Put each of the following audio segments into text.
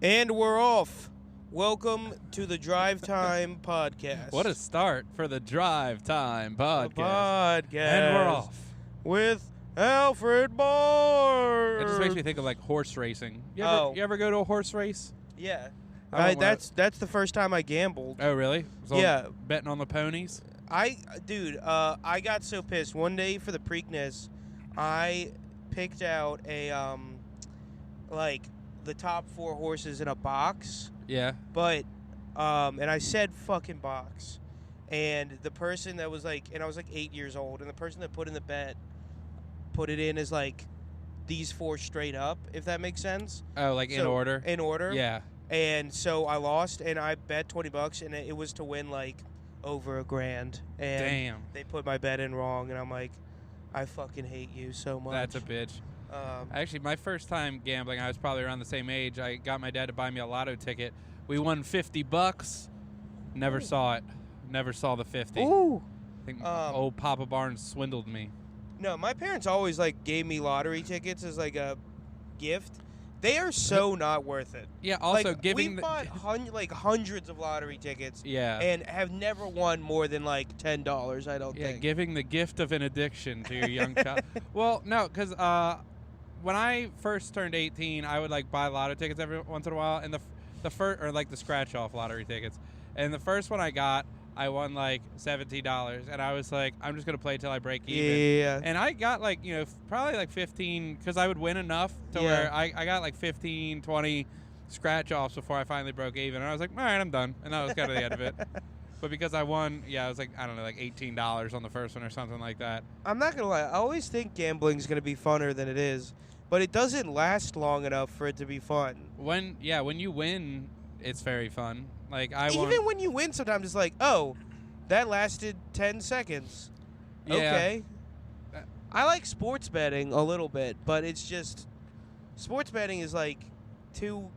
And we're off. Welcome to the Drive Time Podcast. What a start for the Drive Time Podcast. Podcast. And we're off. With Alfred Barr. It just makes me think of like horse racing. You ever go to a horse race? Yeah. That's the first time I gambled. Oh, really? So yeah. Betting on the ponies? I got so pissed. One day for the Preakness, I picked out a, the top 4 horses in a box. Yeah. But, and I said fucking box. And the person that was and I was 8 years old, and the person that put in the bet put it in as these 4 straight up, if that makes sense. Oh, in order? In order. Yeah. And so I lost, and I bet $20, and it was to win over $1,000. And damn. They put my bet in wrong, and I'm like, I fucking hate you so much. That's a bitch. Actually, my first time gambling, I was probably around the same age. I got my dad to buy me a lotto ticket. We won $50. Never saw it. Never saw the 50. Ooh. I think old Papa Barnes swindled me. No, my parents always gave me lottery tickets as a gift. They are so not worth it. Yeah, also giving we bought hundreds of lottery tickets. Yeah. And have never won more than $10, I don't think. Yeah, giving the gift of an addiction to your young child. Well, no, because when I first turned 18, I would buy lotto tickets every once in a while, and the first or the scratch off lottery tickets. And the first one I got, I won $70, and I was I'm just gonna play till I break even. Yeah. And I got probably 15, because I would win enough to where I got 15, 20 scratch offs before I finally broke even. And I was like, all right, I'm done. And that was kind of the end of it. But because I won, I was I don't know, $18 on the first one or something like that. I'm not gonna lie, I always think gambling's gonna be funner than it is, but it doesn't last long enough for it to be fun. When you win, it's very fun. Even when you win, sometimes it's oh, that lasted 10 seconds. Yeah. Okay. I like sports betting a little bit, but it's just sports betting is too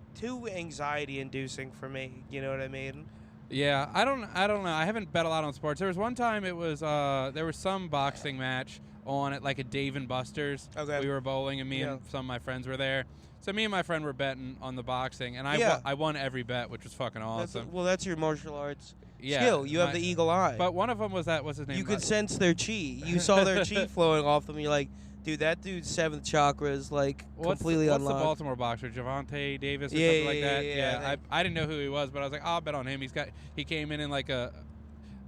anxiety inducing for me. You know what I mean? Yeah, I don't know. I haven't bet a lot on sports. There was one time it was there was some boxing match on at a Dave and Buster's. Okay. We were bowling, and me and some of my friends were there. So me and my friend were betting on the boxing, and I won every bet, which was fucking awesome. That's your martial arts yeah, skill. You have the eagle eye. But one of them was what's his name? You could sense their chi. You saw their chi flowing off them. You're like, dude, that dude's 7th chakra is completely unlocked. What's the Baltimore boxer, Javante Davis or something like that? Yeah. I didn't know who he was, but I was I'll bet on him. He came in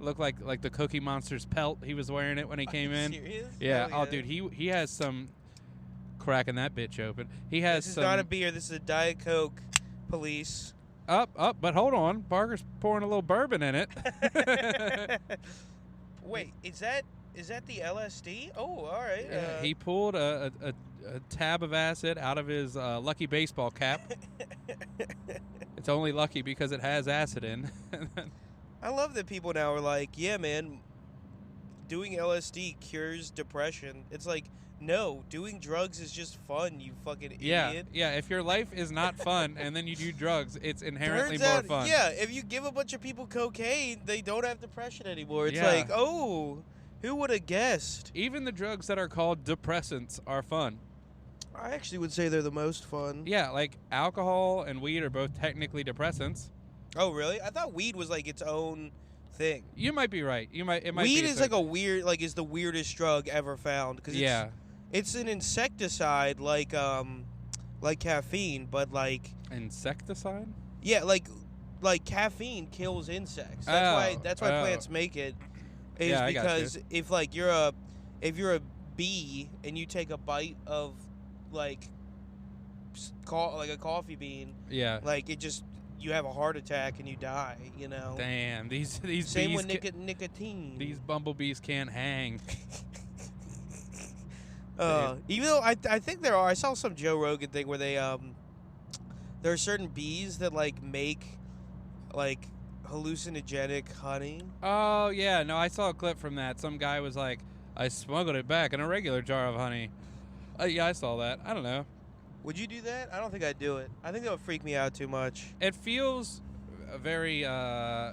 looked like the Cookie Monster's pelt. He was wearing it when he came in. Serious? Yeah. Oh, dude, he has some cracking that bitch open. He has This is some. not a beer. This is a Diet Coke. Police. Up, but hold on. Barker's pouring a little bourbon in it. Wait, is that the LSD? Oh, all right. He pulled a tab of acid out of his lucky baseball cap. It's only lucky because it has acid in. I love that people now are yeah, man, doing LSD cures depression. It's no, doing drugs is just fun, you fucking idiot. Yeah, if your life is not fun and then you do drugs, it's inherently Turns more out, fun. Yeah, if you give a bunch of people cocaine, they don't have depression anymore. It's oh, who would have guessed? Even the drugs that are called depressants are fun. I actually would say they're the most fun. Yeah, alcohol and weed are both technically depressants. Oh, really? I thought weed was its own thing. You might be right. It might weed be is a weird, is the weirdest drug ever found. Cause it's an insecticide like caffeine, but insecticide? Yeah, like caffeine kills insects. That's why plants make it. Is because if you're a bee and you take a bite of a coffee bean, it just you have a heart attack and you die. You know. Damn, these same bees with nicotine. These bumblebees can't hang. Even though I think there are, I saw some Joe Rogan thing where they there are certain bees that make hallucinogenic honey. Oh yeah, no, I saw a clip from that. Some guy was I smuggled it back in a regular jar of honey. Yeah, I saw that. I don't know. Would you do that? I don't think I'd do it. I think that would freak me out too much. It feels very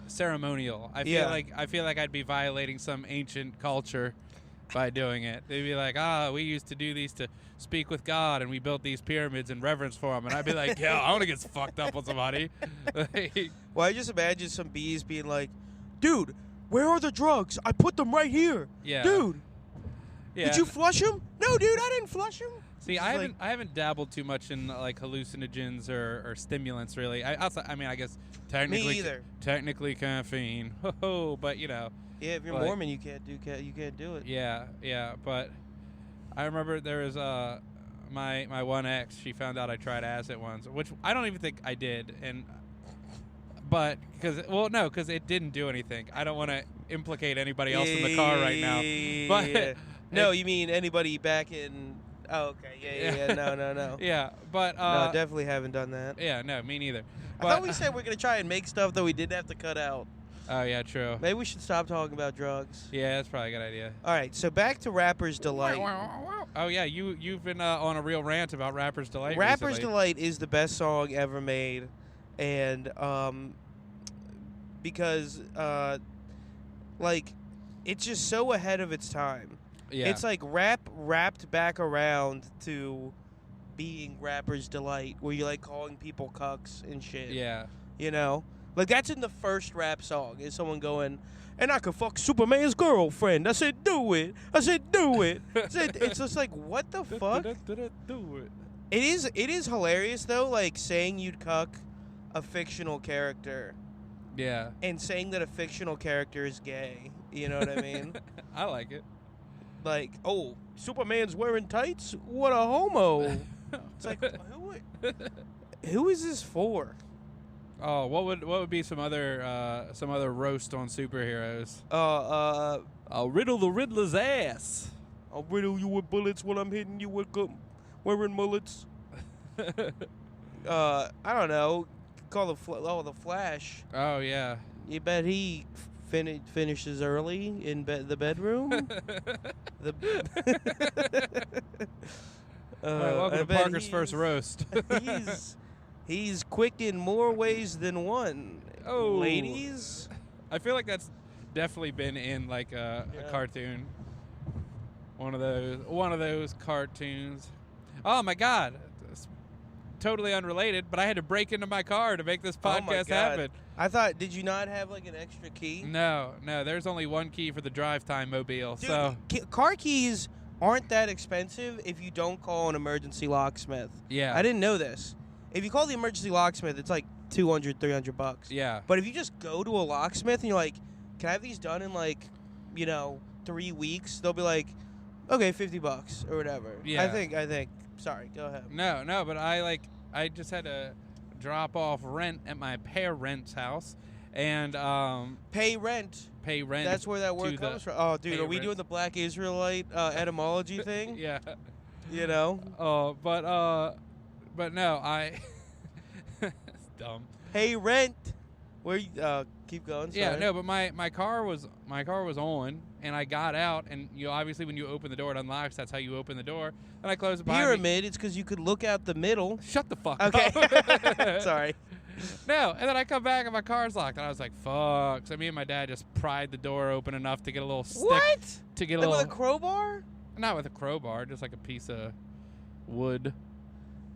ceremonial. I feel like I'd be violating some ancient culture by doing it. They'd be like, we used to do these to speak with God, and we built these pyramids in reverence for him. And I'd be like, yeah, I want to get fucked up with somebody. Like, well, I just imagine some bees being like, dude, where are the drugs? I put them right here. Yeah. Dude, yeah. did you flush them? No, dude, I didn't flush them. See, I haven't dabbled too much in like hallucinogens or stimulants really. I guess technically Me either. Technically caffeine. But you know. Yeah, if you're Mormon, you can't do it. Yeah. But I remember there was my one ex. She found out I tried acid once, which I don't even think I did, but because it didn't do anything. I don't want to implicate anybody else in the car right now. But no, you mean anybody back in? Oh, okay. Yeah. No. Yeah, but no, definitely haven't done that. Yeah, no, me neither. I thought we said we're gonna try and make stuff that we didn't have to cut out. Oh yeah, true. Maybe we should stop talking about drugs. Yeah, that's probably a good idea. All right, so back to Rapper's Delight. Oh yeah, you've been on a real rant about Rapper's Delight. Rapper's recently. Delight is the best song ever made, and because like it's just so ahead of its time. Yeah. It's like rap wrapped back around to being Rapper's Delight, where you're like calling people cucks and shit. Yeah. You know? Like that's in the first rap song. Is someone going, and I could fuck Superman's girlfriend. I said, do it. It's just like, what the fuck? Do it. It is hilarious though, like saying you'd cuck a fictional character. Yeah. And saying that a fictional character is gay. You know what I mean? I like it. Like, oh, Superman's wearing tights? What a homo. It's like, who is this for? Oh, what would be some other roast on superheroes? I'll riddle the Riddler's ass. I'll riddle you with bullets when I'm hitting you with wearing mullets. I don't know. Call the Flash. Oh yeah. You bet he finishes early in the bedroom. Welcome to Parker's first roast. He's quick in more ways than one. Oh, ladies. I feel like that's definitely been in like a cartoon. One of those cartoons. Oh my God. It's totally unrelated, but I had to break into my car to make this podcast happen. I thought, did you not have like an extra key? No. There's only one key for the drive time mobile. Dude, so car keys aren't that expensive if you don't call an emergency locksmith. Yeah. I didn't know this. If you call the emergency locksmith, it's like $200, $300. Yeah. But if you just go to a locksmith and you're like, can I have these done in like, 3 weeks? They'll be like, okay, $50 or whatever. Yeah. I think. Sorry, go ahead. No, but I just had to drop off rent at my parents' house, and Pay rent. That's where that word comes from. Oh, dude, are we doing the Black Israelite etymology thing? Yeah. You know? Oh, but no, it's dumb. Pay rent. Where you keep going? Sorry. Yeah, no, but my car was on, and I got out, and obviously when you open the door, it unlocks. That's how you open the door. And I closed it behind Pyramid. It's because you could look out the middle. Shut the fuck up. Okay. Sorry. No, and then I come back and my car's locked, and I was like, "Fuck!" So me and my dad just pried the door open enough to get a little stick. What? To get like a little. With a crowbar? Not with a crowbar, just like a piece of wood.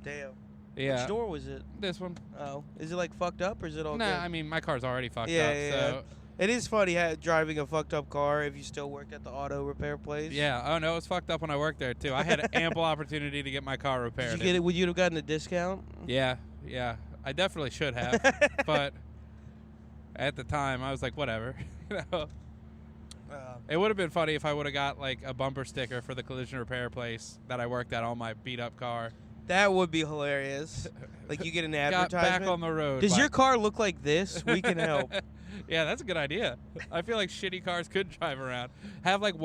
Damn. Yeah. Which door was it? This one. Oh, is it like fucked up or is it all? Nah, good? I mean my car's already fucked up. Yeah. So. It is funny driving a fucked up car if you still work at the auto repair place. Yeah. Oh no, it was fucked up when I worked there too. I had ample opportunity to get my car repaired. Did you get it? Would you have gotten a discount? Yeah. I definitely should have, but at the time I was like, whatever. It would have been funny if I would have got like a bumper sticker for the collision repair place that I worked at on my beat up car. That would be hilarious. Like you get an advertisement. Got back on the road. Does your car look like this? We can help. Yeah, that's a good idea. I feel like shitty cars could drive around. Have like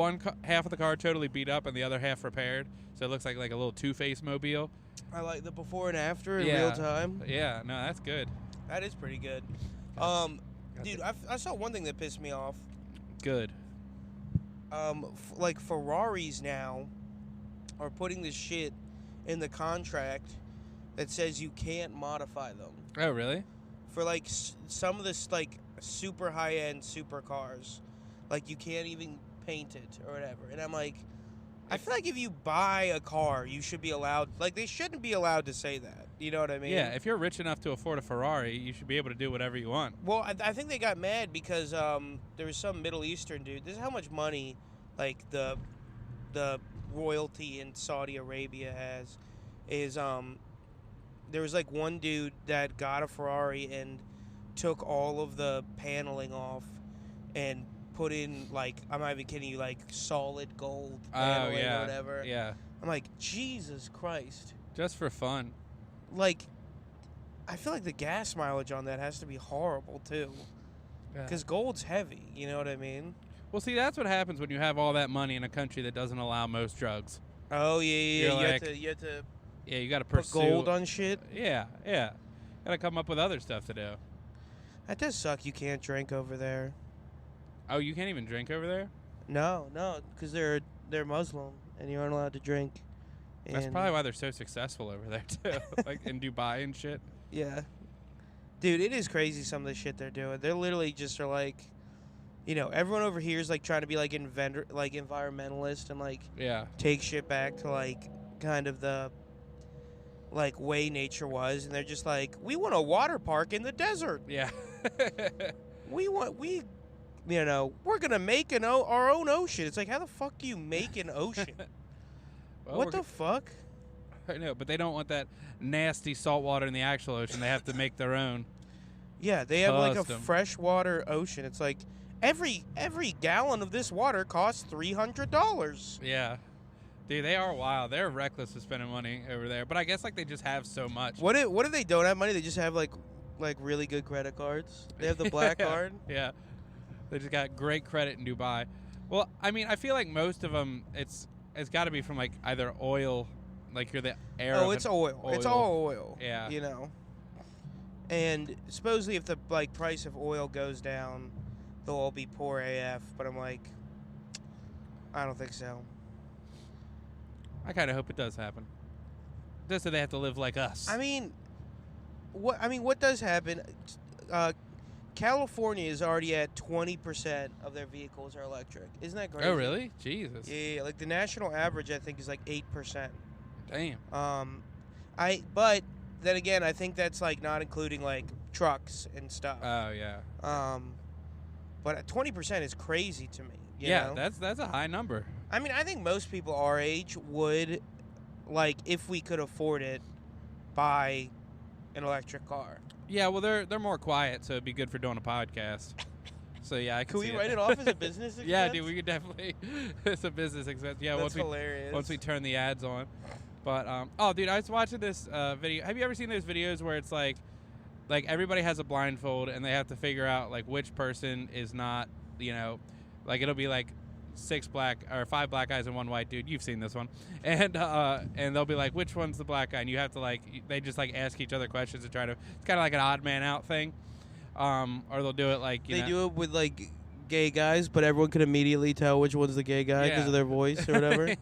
half of the car totally beat up and the other half repaired, so it looks like a little two-face mobile. I like the before and after in real time. Yeah, no, that's good. That is pretty good. Dude, I saw one thing that pissed me off. Good. Like Ferraris now are putting this shit in the contract that says you can't modify them. Oh, really? For like some of this like super high-end supercars, like you can't even paint it or whatever. And I'm like, I feel like if you buy a car, you should be allowed. Like, they shouldn't be allowed to say that. You know what I mean? Yeah, if you're rich enough to afford a Ferrari, you should be able to do whatever you want. Well, I think they got mad because there was some Middle Eastern dude. This is how much money, like, the royalty in Saudi Arabia has. Is there was like one dude that got a Ferrari and took all of the paneling off and put in, like, I'm not even kidding you, like solid gold paneling or whatever. Yeah. I'm like, Jesus Christ. Just for fun. Like, I feel like the gas mileage on that has to be horrible too. Because gold's heavy, you know what I mean? Well, see, that's what happens when you have all that money in a country that doesn't allow most drugs. Oh, yeah. You're You like, have to yeah, you got to put pursue gold on shit. Yeah. Got to come up with other stuff to do. That does suck. You can't drink over there. Oh, you can't even drink over there? No, because they're Muslim and you aren't allowed to drink. That's probably why they're so successful over there too, like in Dubai and shit. Yeah, dude, it is crazy some of the shit they're doing. They're literally just are like, you know, everyone over here is like trying to be like environmentalist and like take shit back to like kind of the like way nature was, and they're just like, we want a water park in the desert. Yeah. We're gonna make our own ocean. It's like, how the fuck do you make an ocean? Well, what the fuck? I know, but they don't want that nasty salt water in the actual ocean. They have to make their own. Yeah, they have like a Custom. freshwater ocean. It's like every gallon of this water costs $300. Yeah. Dude, they are wild. They're reckless with spending money over there. But I guess like they just have so much. What if they don't have money? They just have like really good credit cards. They have the black card. Yeah. They just got great credit in Dubai. Well, I mean, I feel like most of them, it's got to be from like either oil, like you're the heir of It's oil. It's all oil. Yeah. You know. And supposedly if the like price of oil goes down, they'll all be poor AF. But I'm like, I don't think so. I kind of hope it does happen. Just so they have to live like us. I mean, what does happen? California is already at 20% of their vehicles are electric. Isn't that crazy? Oh, really? Jesus. Yeah. Like the national average, I think, is like 8%. Damn. But then again, I think that's like not including like trucks and stuff. Oh, yeah. But 20% is crazy to me. You know? that's a high number. I mean, I think most people our age would, like, if we could afford it, buy an electric car. Yeah, well, they're more quiet, so it'd be good for doing a podcast. So yeah, I can we see write it off as a business expense? Yeah, dude, we could definitely. It's a business expense. Yeah, that's hilarious. Once we turn the ads on. But oh, dude, I was watching this video. Have you ever seen those videos where it's like everybody has a blindfold and they have to figure out like which person is not, you know, like it'll be like 5 black guys and 1 white dude. You've seen this one, and they'll be like, which one's the black guy? And you have to like, they just like ask each other questions and try to. It's kind of like an odd man out thing, or they'll do it like they do it with like gay guys, but everyone can immediately tell which one's the gay guy because of their voice or whatever.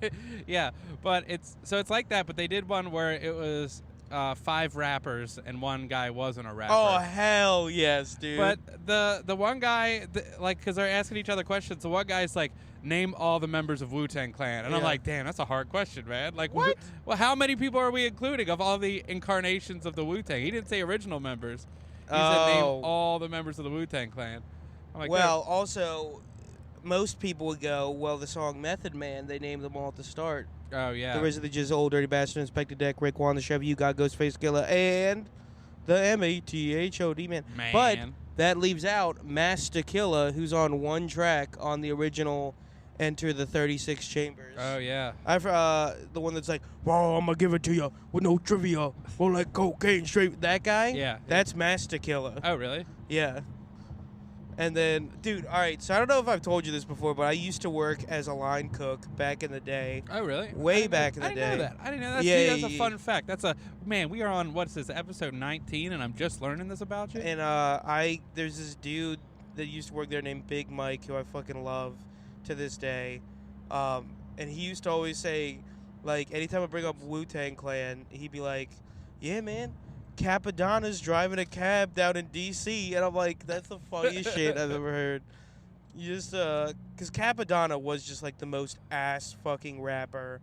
Yeah, but it's like that. But they did one where it was 5 rappers and 1 guy wasn't a rapper. Oh hell yes, dude! But the one guy, like, because they're asking each other questions, the one guy's like, name all the members of Wu-Tang Clan. And I'm like, damn, that's a hard question, man. Like, what? Well, how many people are we including of all the incarnations of the Wu-Tang? He didn't say original members. He said name all the members of the Wu-Tang Clan. I'm like, well, also, most people would go, well, the song Method Man, they named them all at the start. Oh, yeah. The RZA, the Jizz, Old Dirty Bastard, Inspector Deck, Raekwon, the Chevy, You Got Ghostface Killer, and the MATHOD Man. But that leaves out Master Killer, who's on 1 track on the original Enter the 36 Chambers. Oh, yeah. The one that's like, well, I'm going to give it to you with no trivia. Well, like cocaine straight. That guy? Yeah. That's Master Killer. Oh, really? Yeah. And then, dude, all right, so I don't know if I've told you this before, but I used to work as a line cook back in the day. Oh, really? Way back in the day. I didn't know that. I didn't know that. Yeah, See, that's a fun fact. Man, we are on, what's this, episode 19, and I'm just learning this about you? And there's this dude that used to work there named Big Mike, who I fucking love to this day. And he used to always say, like, anytime I bring up Wu-Tang Clan, he'd be like, yeah, man, Capadonna's driving a cab down in D.C. And I'm like, that's the funniest shit I've ever heard. You just because Capadonna was just like the most ass fucking rapper.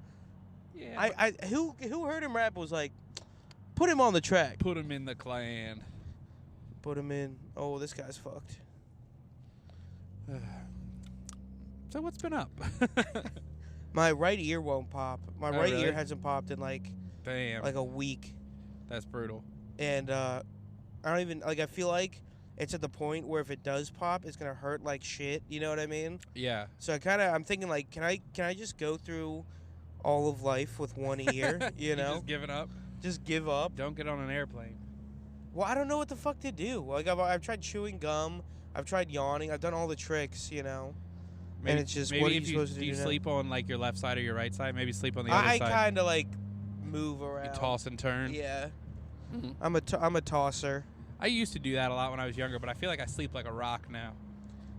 Yeah. Who heard him rap was like, put him on the track. Put him in the clan. Put him in. Oh, this guy's fucked. So what's been up? My right ear won't pop. My right really? ear hasn't popped in like Damn. a week. That's brutal. And I don't even like. I feel like it's at the point where if it does pop, it's gonna hurt like shit. You know what I mean? Yeah. So I'm thinking like, can I just go through all of life with one ear? You know, just giving up. just give up. Don't get on an airplane. Well, I don't know what the fuck to do. Like I've tried chewing gum. I've tried yawning. I've done all the tricks. You know. Maybe, And it's just, maybe what are you if supposed to do? Do you now? sleep on like your left side or your right side? Maybe sleep on the other I side. kind of like move around. You toss and turn. Yeah. Mhm. I'm a tosser. I used to do that a lot when I was younger, but I feel like I sleep like a rock now.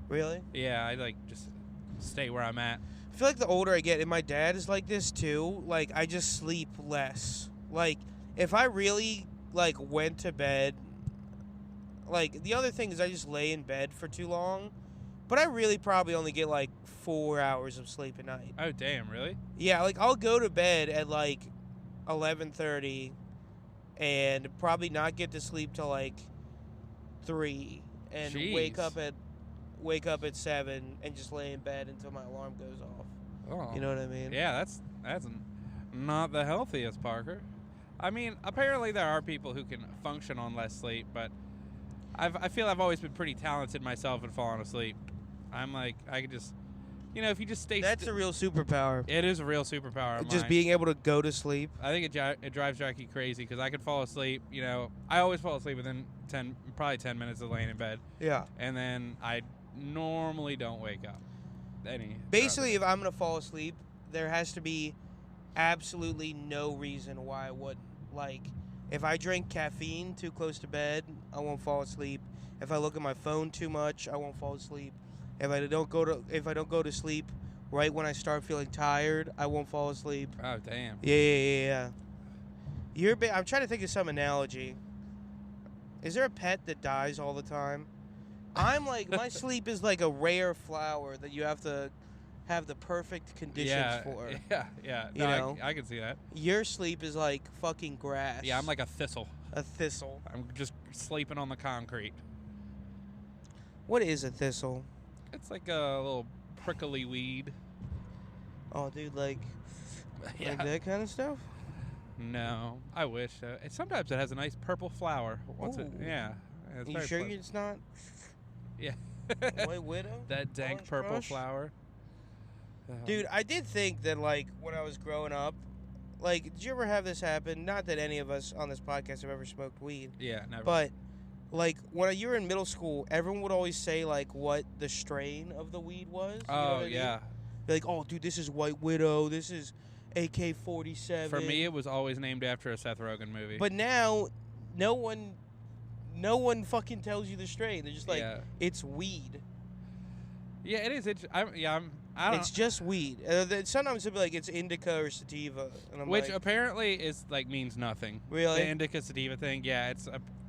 Really? Yeah, I like just stay where I'm at. I feel like the older I get, and my dad is like this too. Like I just sleep less. Like if I really like went to bed. Like the other thing is I just lay in bed for too long, but I really probably only get like 4 hours of sleep a night. Oh damn, really? Yeah, like I'll go to bed at like 11:30, and probably not get to sleep till like 3, and Jeez. wake up at 7, and just lay in bed until my alarm goes off. Oh. You know what I mean? Yeah, that's not the healthiest, Parker. I mean, apparently there are people who can function on less sleep, but I feel I've always been pretty talented myself at falling asleep. I'm like, I could just, if you just stay. That's a real superpower. It is a real superpower. Of Just mine. being able to go to sleep. I think it drives Jackie crazy because I could fall asleep. I always fall asleep within probably 10 minutes of laying in bed, Yeah. and then I normally don't wake up. Basically, if I'm gonna fall asleep, there has to be absolutely no reason why I wouldn't. Like, if I drink caffeine too close to bed, I won't fall asleep. If I look at my phone too much, I won't fall asleep. If I don't go to sleep right when I start feeling tired, I won't fall asleep. Oh damn. Yeah. I'm trying to think of some analogy. Is there a pet that dies all the time? I'm like, my sleep is like a rare flower that you have to have the perfect conditions for. Yeah. You No, know? I can see that. Your sleep is like fucking grass. Yeah, I'm like a thistle. a thistle. I'm just sleeping on the concrete. What is a thistle? It's like a little prickly weed. Oh, dude, like Yeah. that kind of stuff? No, I wish. Sometimes it has a nice purple flower. Ooh. Yeah. It's You very sure pleasant. it's not Yeah. White Widow? That dank Orange purple Crush? flower. Dude, I did think that, like, when I was growing up, like, did you ever have this happen? Not that any of us on this podcast have ever smoked weed, Yeah, never. but, like, when you were in middle school, everyone would always say, like, what the strain of the weed was. You know oh what I mean? yeah. Be like, oh, dude, this is White Widow. This is AK-47. For me, it was always named after a Seth Rogen movie. But now, no one fucking tells you the strain. They're just like, Yeah. it's weed. Yeah, it is. I don't. It's just weed. Sometimes it'll be like it's indica or sativa, and I'm Which like, apparently is means nothing. Really? The indica sativa thing. Yeah,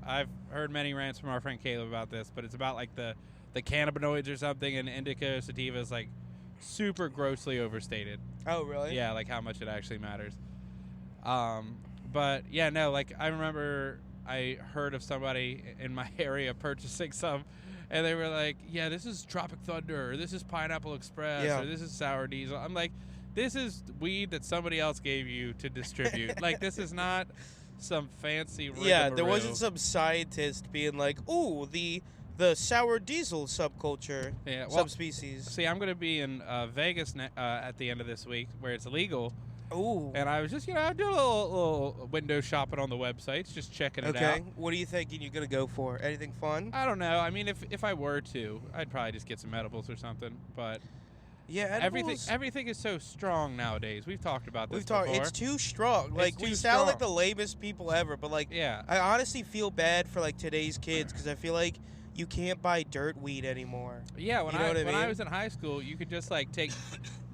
I've heard many rants from our friend Caleb about this, but it's about like the cannabinoids or something, and indica sativa is like super grossly overstated. oh really? Yeah, like how much it actually matters. But yeah, no, like I remember I heard of somebody in my area purchasing some, and they were like, yeah, this is Tropic Thunder, or this is Pineapple Express, Yeah. or this is Sour Diesel. I'm like, this is weed that somebody else gave you to distribute. Like, this is not some fancy Yeah, there rigmarole. wasn't some scientist being like, ooh, the sour diesel subculture, Yeah, well, subspecies. See, I'm going to be in Vegas at the end of this week, where it's legal. Ooh. And I was just, I'm doing a little window shopping on the websites, just checking it out. Okay. What are you thinking you're gonna go for? Anything fun? I don't know. I mean, if I were to, I'd probably just get some edibles or something. But Yeah, edibles, everything is so strong nowadays. We've talked about this before. It's too strong. Like, we too sound like the strong. lamest people ever, but like, Yeah. I honestly feel bad for like today's kids because I feel like you can't buy dirt weed anymore. Yeah, when You know what I when I mean? was in high school, you could just like take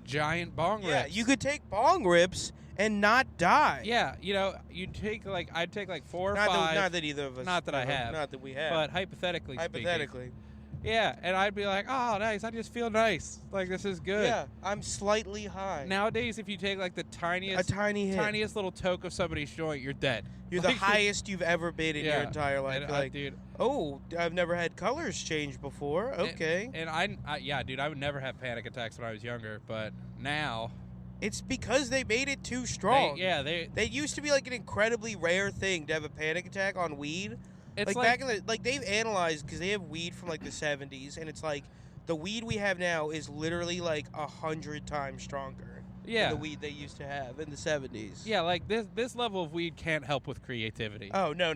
giant bong rips. Yeah, you could take bong rips and not die. Yeah, I'd take like 4 or Not 5. that either of us. Not that I have. Not that we have. But hypothetically hypothetically. speaking, Yeah, and I'd be like, oh, nice. I just feel nice. Like, this is good. Yeah, I'm slightly high. Nowadays, if you take like the tiniest, tiny hit. tiniest little toke of somebody's joint, you're dead. You're the highest you've ever been in your entire life. And, You're like, dude. oh, I've never had colors change before. Okay. And yeah, dude, I would never have panic attacks when I was younger, but now. It's because they made it too strong. They used to be like an incredibly rare thing to have a panic attack on weed. It's like back in the they've analyzed because they have weed from like the 70s, and it's like the weed we have now is literally like 100 times stronger than the weed they used to have in the 70s. Yeah, like this level of weed can't help with creativity. Oh no.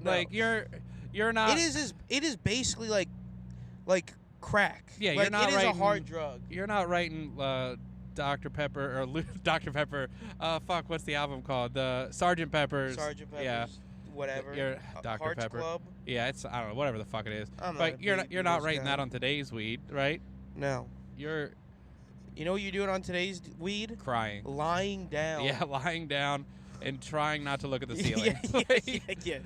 Like you're not. It is basically like crack. Yeah, like, you're not it is writing, a hard drug. You're not writing Dr. Pepper or Dr. Pepper. What's the album called? The Sgt. Pepper's. Sgt. Pepper's. Yeah. Whatever. You're Dr. Hearts Pepper. Club. Yeah, it's I don't know, whatever the fuck it is. I'm but you're not writing that on today's weed, right? No. You're. You know what you're doing on today's weed? Crying. Lying down. Yeah, lying down and trying not to look at the ceiling. yeah.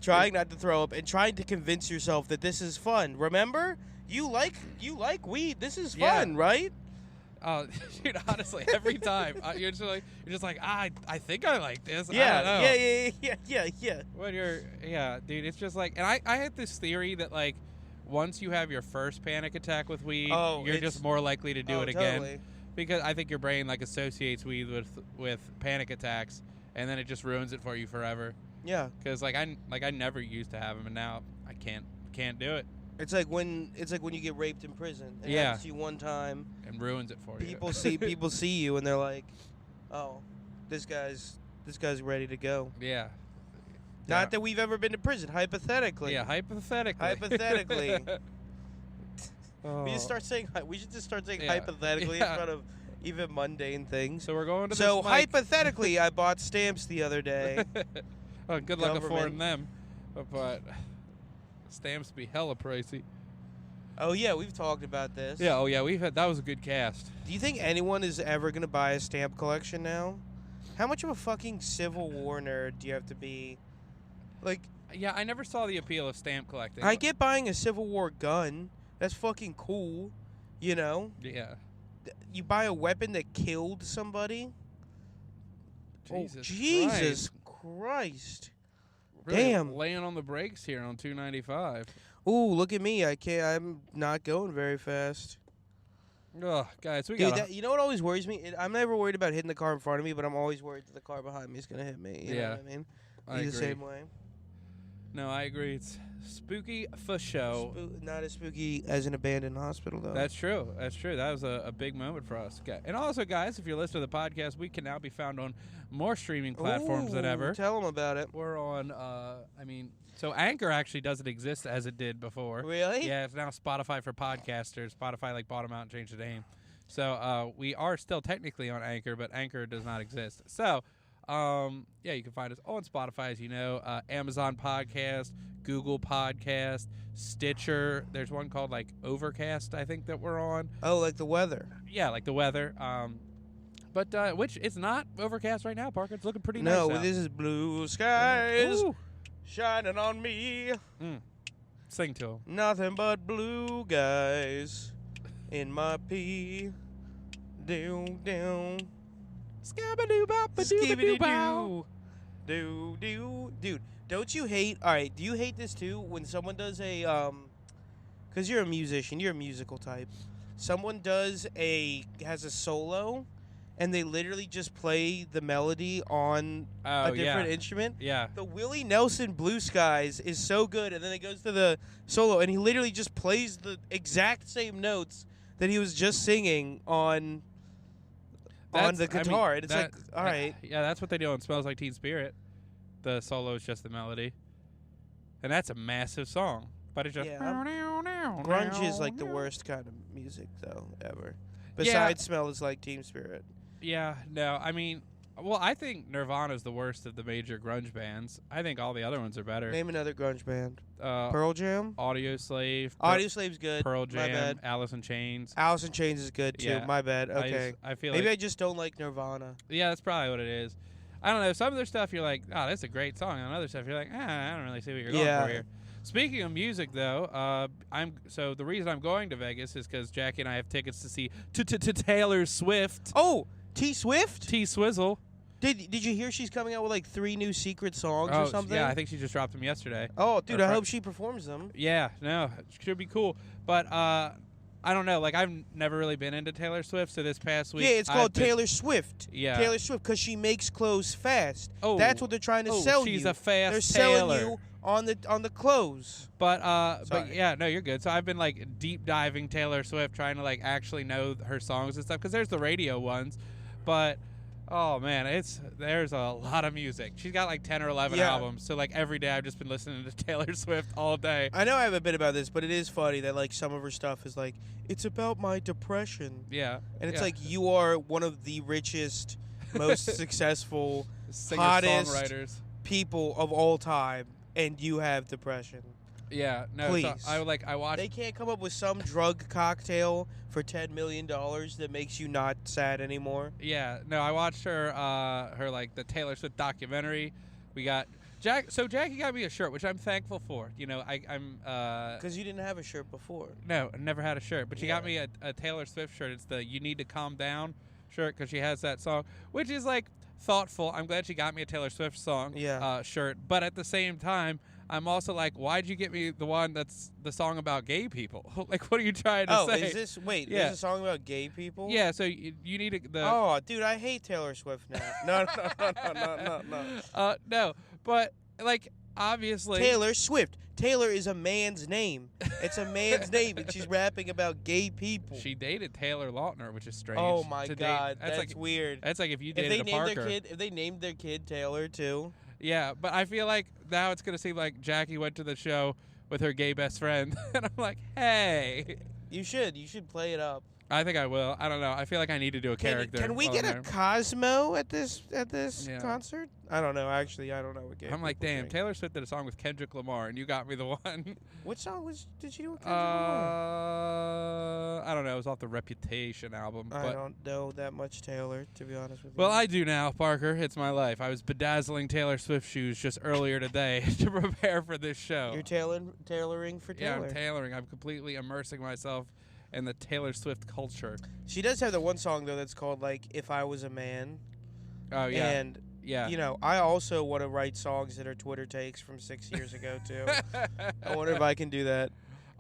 Trying not to throw up and trying to convince yourself that this is fun. Remember? You like weed. This is fun, right? Oh, dude, honestly, every time you're just like, I think I like this. Yeah, I don't know. yeah. When dude, it's just like, and I had this theory that like, once you have your first panic attack with weed, you're just more likely to do it again. Totally. Because I think your brain like associates weed with panic attacks, and then it just ruins it for you forever. Yeah. Because I never used to have them, and now I can't do it. It's like when you get raped in prison. It happens to you one time and ruins it for you. People see you and they're like, "Oh, this guy's ready to go." Yeah. Not that we've ever been to prison, hypothetically. Yeah, hypothetically. Hypothetically. We should just start saying hypothetically in front of even mundane things. So we're going to So hypothetically, I bought stamps the other day. Oh, good luck affording them. But stamps be hella pricey. Oh yeah, we've talked about this. Yeah, that was a good cast. Do you think anyone is ever gonna buy a stamp collection now? How much of a fucking Civil War nerd do you have to be? Like, yeah, I never saw the appeal of stamp collecting. I get buying a Civil War gun. That's fucking cool, you know? Yeah. You buy a weapon that killed somebody? Jesus Christ. Really Damn. Laying on the brakes here on 295. Ooh, look at me. I'm not going very fast. Oh, guys, we Dude, got. you know what always worries me? I'm never worried about hitting the car in front of me, but I'm always worried that the car behind me is going to hit me. You know what I mean? I agree. The same way. No, I agree. It's spooky for show. Not as spooky as an abandoned hospital, though. That's true. That was a big moment for us. And also, guys, if you're listening to the podcast, we can now be found on more streaming platforms than ever. Tell them about it. We're on, so Anchor actually doesn't exist as it did before. Really? Yeah, it's now Spotify for podcasters. Spotify bought them out and changed the name. So we are still technically on Anchor, but Anchor does not exist. So, you can find us on Spotify, as you know, Amazon Podcast, Google Podcast, Stitcher. There's one called Overcast, I think, that we're on. Oh, like the weather. Yeah, like the weather. But which it's not overcast right now, Parker. It's looking pretty nice. No, this is blue skies shining on me. Sing to him. Nothing but blue guys in my pee. Down. Skabadoo-bop-a-doo-ba-doo-bow. Dude, don't you hate? All right, do you hate this too when someone does a because you're a musician, you're a musical type. Someone has a solo, and they literally just play the melody on a different instrument. Yeah. The Willie Nelson Blue Skies is so good, and then it goes to the solo, and he literally just plays the exact same notes that he was just singing on the guitar. And it's all right. Yeah, that's what they do on Smells Like Teen Spirit. The solo is just the melody. And that's a massive song. But it's just... Yeah, grunge is the worst kind of music, though, ever. Besides Smells Like Teen Spirit. Yeah, no, I think Nirvana's the worst of the major grunge bands. I think all the other ones are better. Name another grunge band. Pearl Jam? Audioslave. Audioslave's good. Pearl Jam. My bad. Alice in Chains. Alice in Chains is good, too. Yeah. My bad. Okay. I feel Maybe I just don't like Nirvana. Yeah, that's probably what it is. I don't know. Some of their stuff you're like, oh, that's a great song. And other stuff you're like, I don't really see what you're going for here. Speaking of music, though, the reason I'm going to Vegas is because Jackie and I have tickets to see Taylor Swift. Oh, T Swift? T Swizzle. Did you hear she's coming out with like 3 new secret songs Oh, or something? yeah, I think she just dropped them yesterday. Oh, dude, I hope she performs them. Yeah, no, it should be cool. But I don't know. Like, I've never really been into Taylor Swift, so this past week... Yeah, it's called Taylor Swift. Yeah. Taylor Swift, because she makes clothes fast. Oh. That's what they're trying to sell you. She's a fast They're Taylor. selling you on the clothes. But Sorry. yeah, no, you're good. So I've been like deep diving Taylor Swift, trying to like actually know her songs and stuff, because there's the radio ones, but oh man, there's a lot of music. She's got like 10 or 11 albums. So like every day I've just been listening to Taylor Swift all day. I know I have a bit about this, but it is funny that like some of her stuff is like, it's about my depression. Yeah. And it's like, you are one of the richest, most successful, hottest songwriters people of all time, and you have depression. Yeah, no. Please. So I watched. They can't come up with some drug cocktail for $10 million that makes you not sad anymore. Yeah, no. I watched her like the Taylor Swift documentary. We got Jackie got me a shirt, which I'm thankful for. You know, I'm because you didn't have a shirt before. No, I never had a shirt, but she got me a Taylor Swift shirt. It's the "You Need to Calm Down" shirt, because she has that song, which is like thoughtful. I'm glad she got me a Taylor Swift shirt, but at the same time, I'm also like, why'd you get me the one that's the song about gay people? Like, what are you trying to say? Oh, is this... Wait, there's a song about gay people? Yeah, so you need the... Oh, dude, I hate Taylor Swift now. No. No, but, like, obviously... Taylor Swift. Taylor is a man's name. It's a man's name, and she's rapping about gay people. She dated Taylor Lautner, which is strange. Oh, my God. That's like, weird. That's like if you dated a Parker. If they named their kid Taylor, too... Yeah, but I feel like now it's going to seem like Jackie went to the show with her gay best friend. And I'm like, hey. You should play it up. I think I will. I don't know. I feel like I need to do a character. Can we get a Cosmo at this concert? I don't know. Actually, I don't know what gay I'm like, damn, drink. Taylor Swift did a song with Kendrick Lamar, and you got me the one. What song did she do with Kendrick Lamar? I don't know. It was off the Reputation album. I but don't know that much Taylor, to be honest with you. Well, I do now, Parker. It's my life. I was bedazzling Taylor Swift shoes just earlier today to prepare for this show. You're tailoring for Taylor. Yeah, I'm tailoring. I'm completely immersing myself in the Taylor Swift culture. She does have the one song, though, that's called, like, If I Was a Man. Oh, yeah. And, you know, I also want to write songs that are Twitter takes from 6 years ago, too. I wonder if I can do that.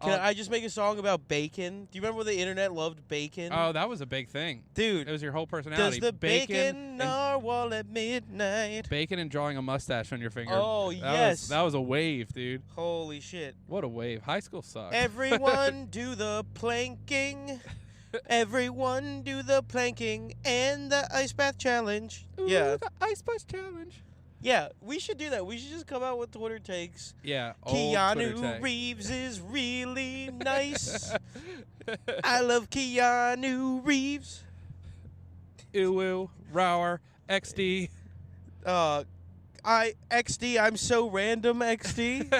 Can I just make a song about bacon? Do you remember when the internet loved bacon? Oh, that was a big thing. Dude. It was your whole personality. Does the bacon narwhal at midnight? Bacon and drawing a mustache on your finger. Oh, yes. That was a wave, dude. Holy shit. What a wave. High school sucked. Everyone do the planking. Everyone do the planking and the ice bath challenge. Ooh, yeah. The ice bath challenge. Yeah, we should do that. We should just come out with Twitter takes. Yeah. Keanu Reeves is really nice. I love Keanu Reeves. Ooh, Rower, XD. XD, I'm so random, XD.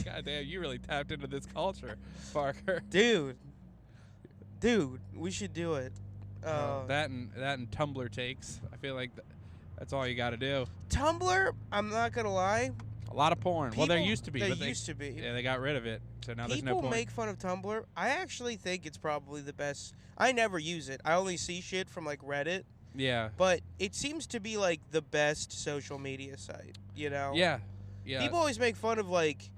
God damn, you really tapped into this culture, Parker. Dude, we should do it. That and Tumblr takes. I feel like that's all you got to do. Tumblr, I'm not gonna lie. A lot of porn. Well, there used to be. There used to be. Yeah, they got rid of it, so now there's no porn. People make fun of Tumblr. I actually think it's probably the best. I never use it. I only see shit from like Reddit. Yeah. But it seems to be like the best social media site. You know. Yeah. Yeah. People always make fun of like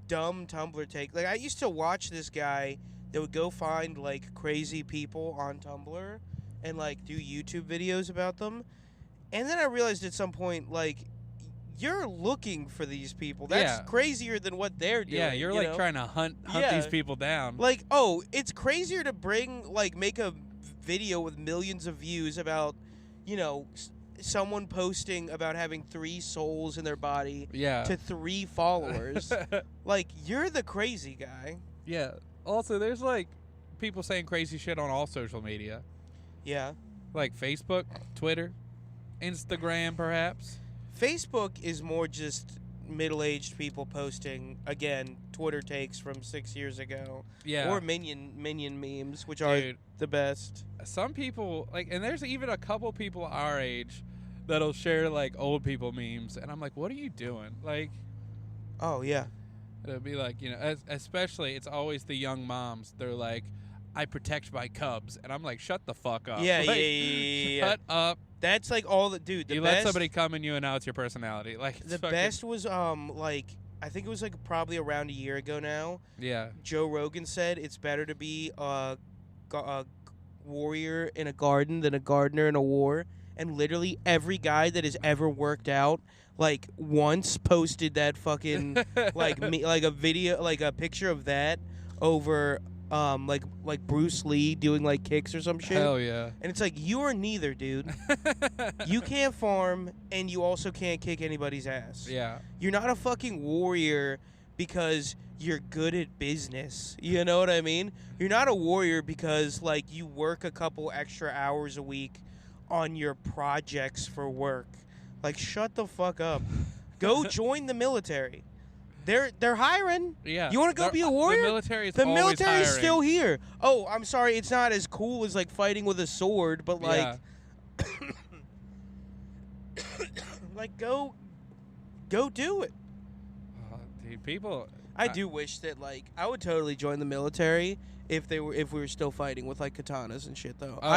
dumb Tumblr take. Like I used to watch this guy that would go find like crazy people on Tumblr and like do YouTube videos about them. And then I realized at some point, like, you're looking for these people. That's crazier than what they're doing. Yeah, you're like trying to hunt these people down. Like, it's crazier to make a video with millions of views about, you know, someone posting about having 3 souls in their body to 3 followers. Like, you're the crazy guy. Yeah. Also, there's like people saying crazy shit on all social media. Yeah. Like Facebook, Twitter, Instagram, perhaps. Facebook is more just middle-aged people posting, again, Twitter takes from 6 years ago. Yeah. Or minion memes, which are the best. Some people, like, and there's even a couple people our age that'll share, like, old people memes. And I'm like, what are you doing? Like... Oh, yeah. It'll be like, especially it's always the young moms. They're like, I protect my cubs, and I'm like, shut the fuck up. Yeah, Like, yeah. Shut up. That's like all the dude. The You best, let somebody come in you, and now it's your personality. Like it's the fucking, best was like I think it was like probably around a year ago now. Yeah. Joe Rogan said it's better to be a warrior in a garden than a gardener in a war. And literally every guy that has ever worked out, like once posted that fucking like a video, like a picture of that over like Bruce Lee doing like kicks or some shit. Hell yeah. And it's like you are neither, dude. You can't farm and you also can't kick anybody's ass. Yeah. You're not a fucking warrior because you're good at business. You know what I mean? You're not a warrior because like you work a couple extra hours a week on your projects for work. Like shut the fuck up. Go join the military. They're hiring. Yeah. You want to go be a warrior? The military is The always military's hiring. still here. Oh, I'm sorry. It's not as cool as like fighting with a sword, but like like go do it. Oh, dude, people. I do wish that like I would totally join the military if we were still fighting with like katanas and shit though. Oh,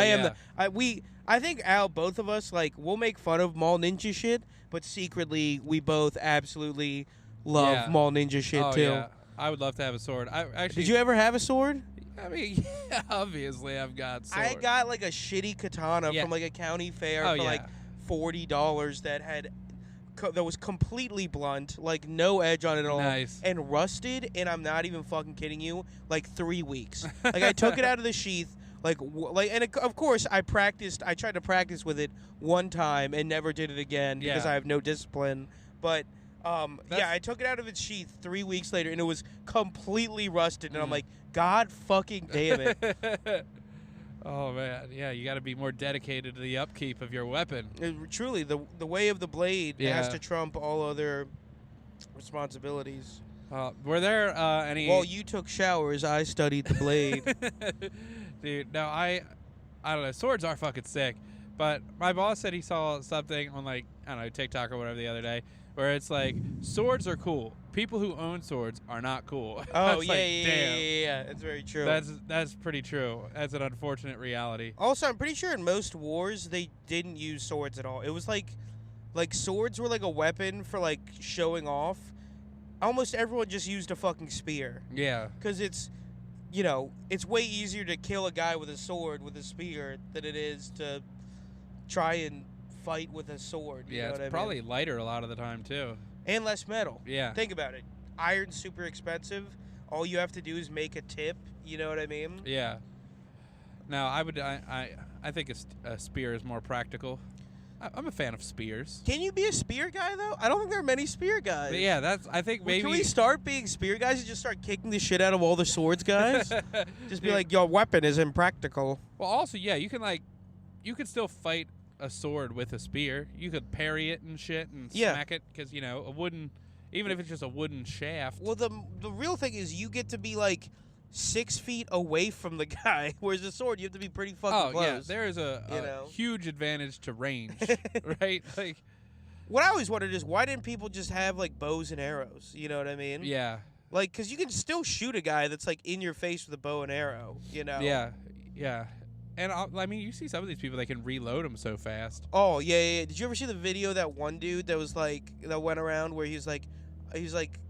I think Al, both of us, like we'll make fun of mall ninja shit, but secretly we both absolutely love mall ninja shit too. Yeah. I would love to have a sword. I actually. Did you ever have a sword? I mean, yeah, obviously I've got swords. I got like a shitty katana from like a county fair for like $40 that was completely blunt, like no edge on it at all, Nice. and rusted. And I'm not even fucking kidding you. Like 3 weeks. Like I took it out of the sheath. Of course I practiced. I tried to practice with it one time and never did it again because I have no discipline. But I took it out of its sheath 3 weeks later and it was completely rusted. And I'm like, God fucking damn it. Oh man, yeah, you got to be more dedicated to the upkeep of your weapon. Truly, the way of the blade has Yeah. to trump all other responsibilities. Were there any? While you took showers, I studied the blade. Dude, no, I don't know. Swords are fucking sick, but my boss said he saw something on like I don't know TikTok or whatever the other day where it's like swords are cool. People who own swords are not cool. Oh It's yeah, like, yeah, damn. yeah. That's very true. That's pretty true. That's an unfortunate reality. Also, I'm pretty sure in most wars they didn't use swords at all. It was like swords were like a weapon for like showing off. Almost everyone just used a fucking spear. Yeah. Because it's way easier to kill a guy with a sword with a spear than it is to try and fight with a sword. You know It's what I probably mean? lighter a lot of the time too. And less metal. Yeah. Think about it. Iron's super expensive. All you have to do is make a tip. You know what I mean? Yeah. Now I think a spear is more practical. I'm a fan of spears. Can you be a spear guy though? I don't think there are many spear guys. But yeah, I think maybe. Can we start being spear guys and just start kicking the shit out of all the swords guys? Just be like, your weapon is impractical. Well, also, yeah, you can still fight a sword with a spear. You could parry it and shit and smack it because a wooden, even if it's just a wooden shaft. Well, the real thing is you get to be like 6 feet away from the guy, whereas a sword you have to be pretty fucking close. Yeah, there is a huge advantage to range, right? Like, what I always wondered is why didn't people just have like bows and arrows? You know what I mean? yeah, Like, because you can still shoot a guy that's like in your face with a bow and arrow. You know? yeah. And I mean, you see some of these people that can reload them so fast. Oh yeah. Did you ever see the video of that one dude that was like that went around where he's like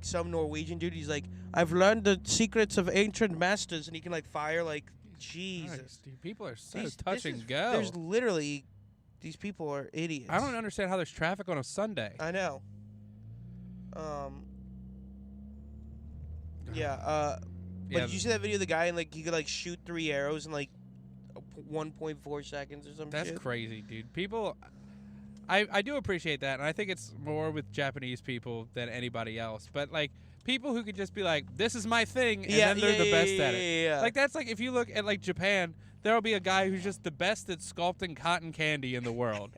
some Norwegian dude. He's like, I've learned the secrets of ancient masters, and he can like fire like Jesus. Nice, dude. People are so touch and go. There's literally these people are idiots. I don't understand how there's traffic on a Sunday. I know. Yeah. But did you see that video of the guy and like he could like shoot 3 arrows in like 1.4 seconds or something? That's crazy, dude. People, I do appreciate that, and I think it's more with Japanese people than anybody else. But like people who could just be like, "This is my thing," and then they're the best at it. Yeah. Like that's like if you look at like Japan, there'll be a guy who's just the best at sculpting cotton candy in the world.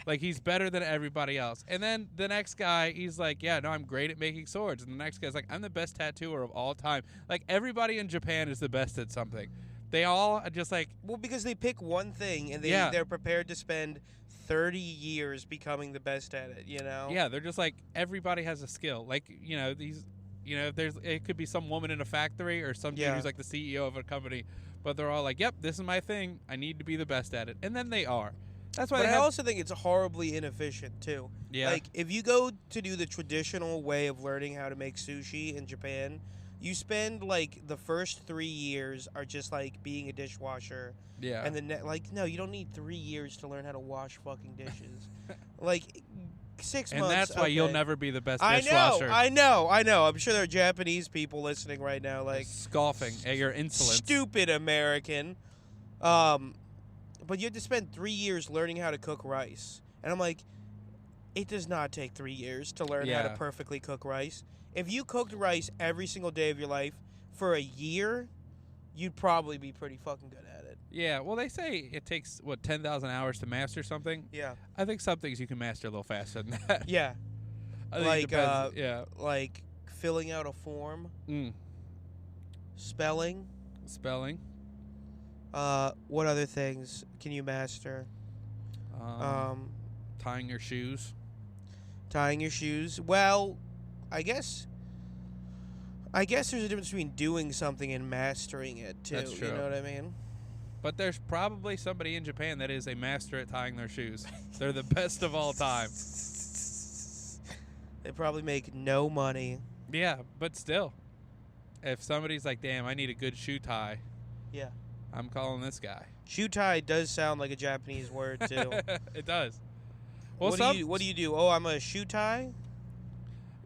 Like he's better than everybody else. And then the next guy, he's like, yeah, no, I'm great at making swords. And the next guy's like, I'm the best tattooer of all time. Like everybody in Japan is the best at something. They all are just like, well, because they pick one thing and they're prepared to spend 30 years becoming the best at it, you know? Yeah, they're just like, everybody has a skill. Like, these You know, it could be some woman in a factory or some dude who's like the CEO of a company, but they're all like, "Yep, this is my thing. I need to be the best at it," and then they are. That's why. But I also think it's horribly inefficient too. Yeah. Like if you go to do the traditional way of learning how to make sushi in Japan, you spend like the first 3 years are just like being a dishwasher. Yeah. And then like no, you don't need 3 years to learn how to wash fucking dishes. Like 6 months. And that's why you'll never be the best dishwasher. I know. I'm sure there are Japanese people listening right now, like scoffing at your insolence. Stupid American. But you have to spend 3 years learning how to cook rice, and I'm like, it does not take 3 years to learn how to perfectly cook rice. If you cooked rice every single day of your life for a year, you'd probably be pretty fucking good at it. Yeah, well, they say it takes, 10,000 hours to master something? Yeah. I think some things you can master a little faster than that. Yeah. I think it depends. Like filling out a form. Spelling. What other things can you master? Tying your shoes. Well, I guess there's a difference between doing something and mastering it too. That's true. You know what I mean? But there's probably somebody in Japan that is a master at tying their shoes. They're the best of all time. They probably make no money. Yeah, but still, if somebody's like, "Damn, I need a good shoe tie," yeah, I'm calling this guy. Shoe tie does sound like a Japanese word too. It does. Well, what do you do? Oh, I'm a shoe tie.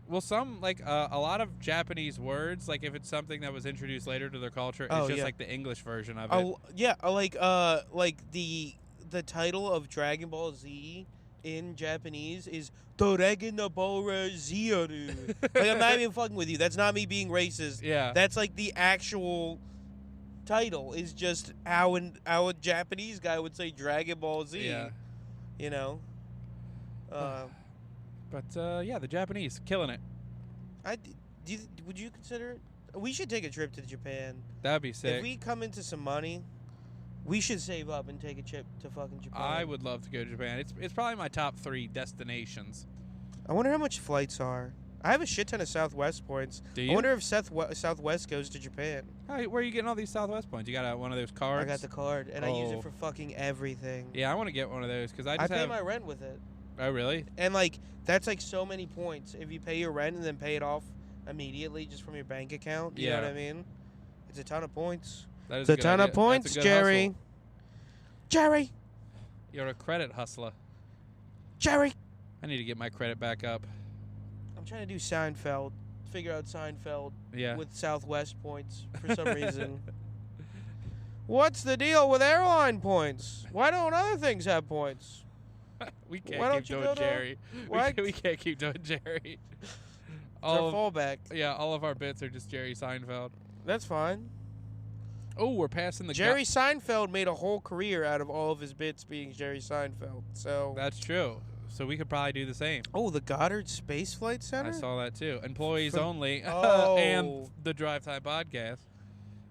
Well, some like a lot of Japanese words, like if it's something that was introduced later to their culture, it's just like the English version of it. Yeah, like the title of Dragon Ball Z in Japanese is Dragon Ball Z. Like I'm not even fucking with you. That's not me being racist. Yeah, that's like the actual title is just how a Japanese guy would say Dragon Ball Z. Yeah, you know. But the Japanese killing it. Would you consider it? We should take a trip to Japan. That'd be sick. If we come into some money, we should save up and take a trip to fucking Japan. I would love to go to Japan. It's probably my top 3 destinations. I wonder how much flights are. I have a shit ton of Southwest points. Do you? I wonder if Southwest goes to Japan. Where are you getting all these Southwest points? You got one of those cards? I got the card, and I use it for fucking everything. Yeah, I want to get one of those because I pay my rent with it. Oh, really? And like that's like so many points. If you pay your rent and then pay it off immediately just from your bank account, you know what I mean? It's a ton of points. That is it's a ton of points, Jerry. Hustle. Jerry, you're a credit hustler. Jerry, I need to get my credit back up. I'm trying to do Seinfeld. Figure out Seinfeld with Southwest points for some reason. What's the deal with airline points? Why don't other things have points? We can't keep doing Jerry. We can't keep doing Jerry. It's our fallback. Yeah, all of our bits are just Jerry Seinfeld. That's fine. Oh, we're passing the Jerry Seinfeld made a whole career out of all of his bits being Jerry Seinfeld. So that's true. So we could probably do the same. Oh, the Goddard Space Flight Center? I saw that too. Employees only. And the Drive Time Podcast.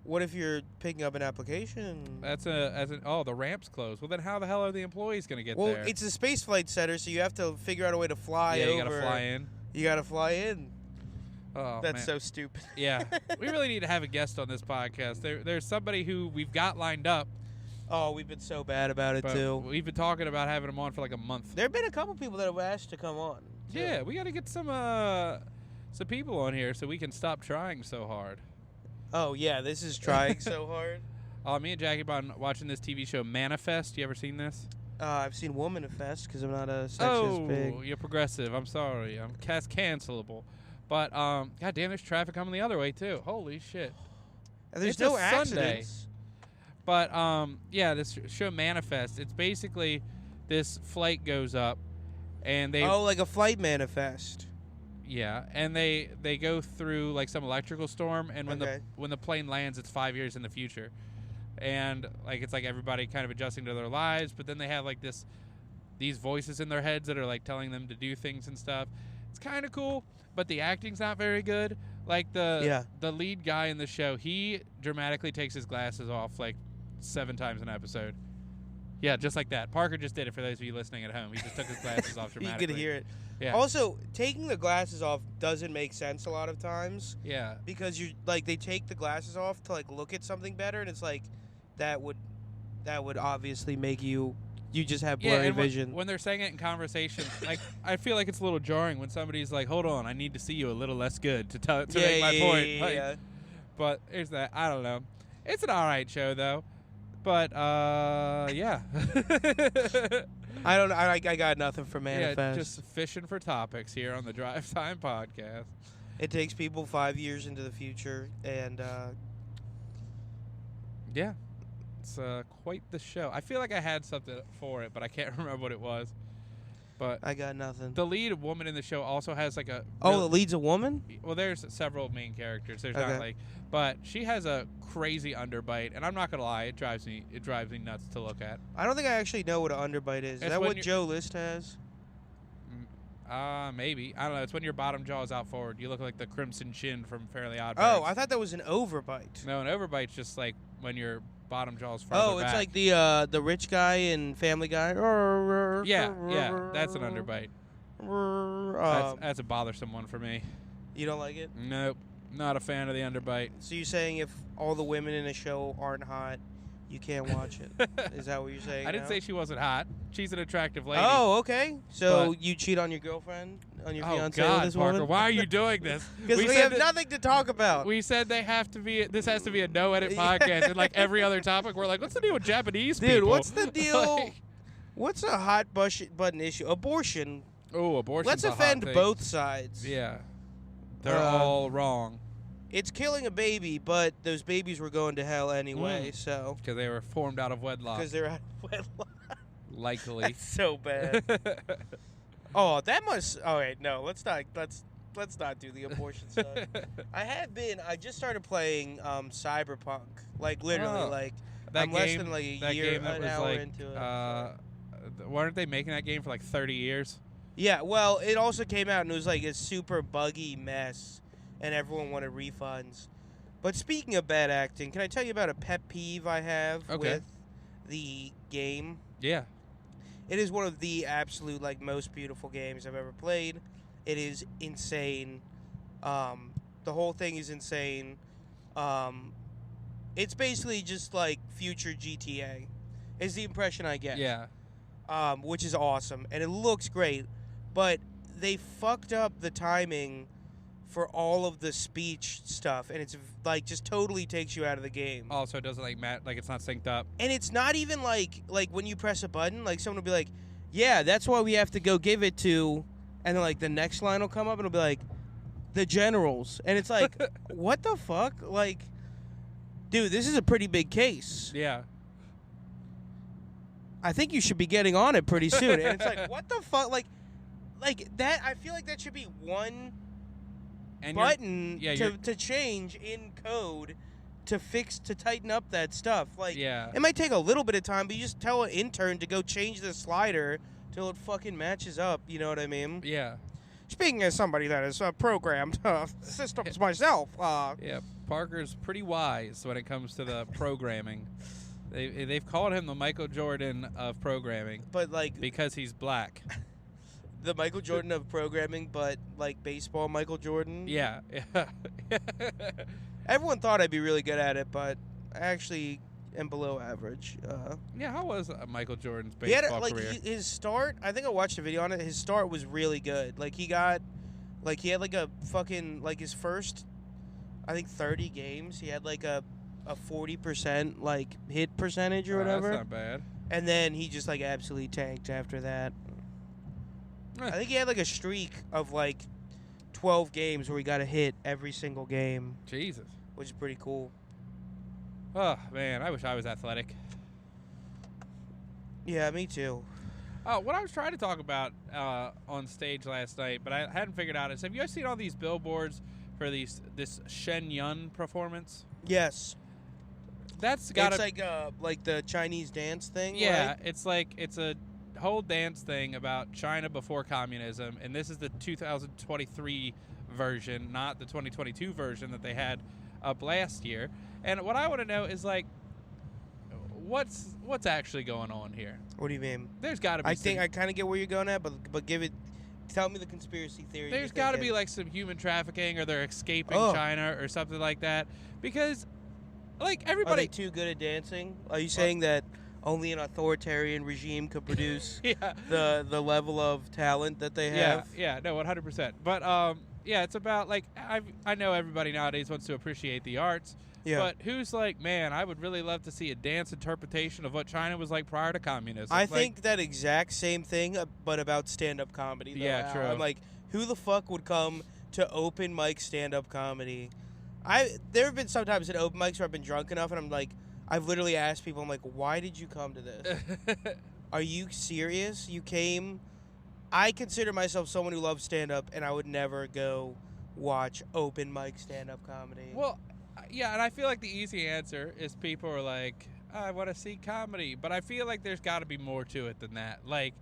What if you're picking up an application? The ramp's closed. Well, then how the hell are the employees going to get there? Well, it's a space flight center, so you have to figure out a way to fly over. Yeah, you got to fly in. You got to fly in. Oh, That's man. so stupid. Yeah. We really need to have a guest on this podcast. There's somebody who we've got lined up. Oh, we've been so bad about it, too. We've been talking about having him on for like a month. There have been a couple people that have asked to come on. Too. Yeah, we got to get some people on here so we can stop trying so hard. Oh, yeah, this is trying so hard. Me and Jackie have been watching this TV show Manifest. You ever seen this? I've seen Womanifest because I'm not a sexist pig. Oh, you're progressive. I'm sorry. I'm cancelable. But, goddamn, there's traffic coming the other way, too. Holy shit. There's it's no a accidents. Sunday. But, this show Manifest, it's basically this flight goes up, and they... Oh, like a flight manifest. Yeah, and they go through like some electrical storm, and when the plane lands, it's 5 years in the future, and like it's like everybody kind of adjusting to their lives, but then they have like these voices in their heads that are like telling them to do things and stuff. It's kind of cool, but the acting's not very good. Like the lead guy in the show, he dramatically takes his glasses off like 7 times an episode. Yeah, just like that. Parker just did it for those of you listening at home. He just took his glasses off You dramatically. could hear it. Yeah. Also, taking the glasses off doesn't make sense a lot of times Yeah. because you like they take the glasses off to like look at something better, and it's like that would obviously make you just have blurry and vision. when they're saying it in conversation, like I feel like it's a little jarring when somebody's like, "Hold on, I need to see you a little less good to make my point." Yeah. But here's that. I don't know. It's an all right show though. But yeah. I don't. I got nothing for Manifest. Yeah, just fishing for topics here on the Drive Time Podcast. It takes people 5 years into the future, and yeah, it's quite the show. I feel like I had something for it, but I can't remember what it was. But I got nothing. the lead woman in the show also has like a. Oh, the lead's a woman? Well, there's several main characters. There's Okay. not like, but she has a crazy underbite, and I'm not gonna lie, it drives me nuts to look at. I don't think I actually know what an underbite is. Is It's that when what you're- Joe List has? Maybe I don't know. It's when your bottom jaw is out forward. You look like the Crimson Chin from Fairly Odd Oh, Parents. I thought that was an overbite. No, an overbite's just like when your bottom jaw's further Oh, it's back. like the rich guy in Family Guy. Yeah, that's an underbite. That's a bothersome one for me. You don't like it? Nope, not a fan of the underbite. So you're saying if all the women in a show aren't hot, you can't watch it? Is that what you're saying? I didn't now? say she wasn't hot. She's an attractive lady. Oh, okay. So But- you cheat on your girlfriend, on your Oh, fiance God, with this Parker, woman? why are you doing this? Because we said have that- nothing to talk about. We said they have to be. This has to be a no-edit Yeah. podcast, and like every other topic, we're like, what's the deal with Japanese Dude, people? what's the deal? Like, What's a hot button issue? Abortion. oh, abortion. Let's offend both sides. Yeah, they're Uh, all wrong It's killing a baby, but those babies were going to hell anyway. So because they were formed out of wedlock. because they're out of wedlock. Likely. That's so bad. Oh, that must. All right, no, let's not do the abortion stuff. I just started playing Cyberpunk. Like literally, Oh. like That I'm less than like a that year, game that an was hour like, into it. weren't they making that game for like 30 years? Yeah, well, it also came out and it was like a super buggy mess, and everyone wanted refunds. But speaking of bad acting, can I tell you about a pet peeve I have Okay. with the game? Yeah. It is one of the absolute like most beautiful games I've ever played. It is insane. The whole thing is insane. It's basically just like future GTA. Is the impression I get. Yeah. Which is awesome, and it looks great, but they fucked up the timing for all of the speech stuff, and it's like just totally takes you out of the game. Also, it doesn't like like it's not synced up. And it's not even like when you press a button, like someone will be like, "Yeah, that's why we have to go give it to," and then like the next line will come up and it'll be like, "The generals," and it's like, what the fuck, like, dude, this is a pretty big case. Yeah. I think you should be getting on it pretty soon. And it's like, what the fuck? Like that, I feel like that should be one And button you're- to change in code to tighten up that stuff. Like, Yeah. it might take a little bit of time, but you just tell an intern to go change the slider till it fucking matches up. You know what I mean? Yeah. Speaking as somebody that has programmed systems myself, Yeah. Parker's pretty wise when it comes to the programming. They've called him the Michael Jordan of programming but like because he's black. the Michael Jordan of programming, but like baseball Michael Jordan. Yeah. Everyone thought I'd be really good at it, but I actually am below average. Yeah. How was Michael Jordan's He had baseball like career? his start. I think I watched a video on it. His start was really good. Like he had like a fucking like his first, I think 30 games. He had like a 40% like hit percentage or whatever. That's not bad. And then he just like absolutely tanked after that. I think he had like a streak of like 12 games where he got a hit every single game, Jesus. which is pretty cool. Oh man, I wish I was athletic. Yeah, me too. What I was trying to talk about on stage last night, but I hadn't figured out is, have you guys seen all these billboards for this Shen Yun performance? Yes. That's got It's like the Chinese dance thing. yeah, right? it's a whole dance thing about China before communism, and this is the 2023 version, not the 2022 version that they had up last year. And what I want to know is like, what's actually going on here? What do you mean? There's got to be. I think I kind of get where you're going at, but tell me the conspiracy theory. There's got to be like some human trafficking, or they're escaping China or something like that. Because, like, everybody. Are they too good at dancing? Are you saying that only an authoritarian regime could produce the level of talent that they have? Yeah, no, 100%. But yeah, it's about like I know everybody nowadays wants to appreciate the arts. Yeah. But who's like, man, I would really love to see a dance interpretation of what China was like prior to communism. I think that exact same thing, but about stand-up comedy. Though. Yeah, true. I'm like, who the fuck would come to open mic stand-up comedy? There have been sometimes at open mics where I've been drunk enough, and I'm like, I've literally asked people, I'm like, why did you come to this? Are you serious? You came? I consider myself someone who loves stand-up, and I would never go watch open mic stand-up comedy. Well, yeah, and I feel like the easy answer is people are like, I want to see comedy. But I feel like there's got to be more to it than that. Like,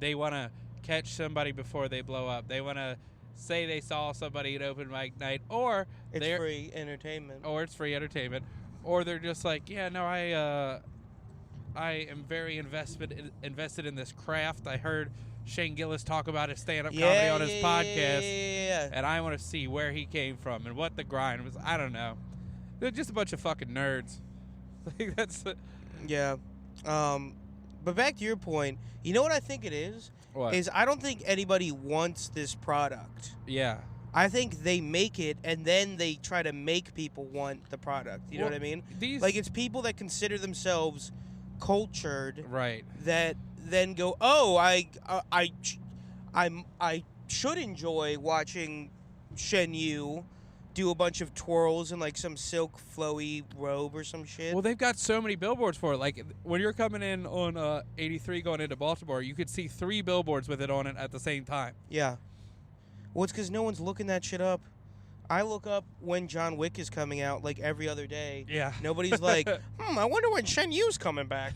they want to catch somebody before they blow up. They want to say they saw somebody at open mic night, or it's free entertainment. Or it's free entertainment. Or they're just like, yeah, no, I am very invested in this craft. I heard Shane Gillis talk about his stand-up comedy on his podcast, and I want to see where he came from and what the grind was. I don't know. They're just a bunch of fucking nerds. Like, that's yeah. But back to your point, you know what I think it is? What? Is I don't think anybody wants this product. Yeah. I think they make it, and then they try to make people want the product. You know what I mean? Like, it's people that consider themselves cultured, right? That then go, oh, I should enjoy watching Shen Yu do a bunch of twirls in like some silk flowy robe or some shit. Well, they've got so many billboards for it. Like, when you're coming in on 83 going into Baltimore, you could see 3 billboards with it on it at the same time. Yeah. Well, it's because no one's looking that shit up. I look up when John Wick is coming out like every other day. Yeah. Nobody's like, I wonder when Shen Yu's coming back.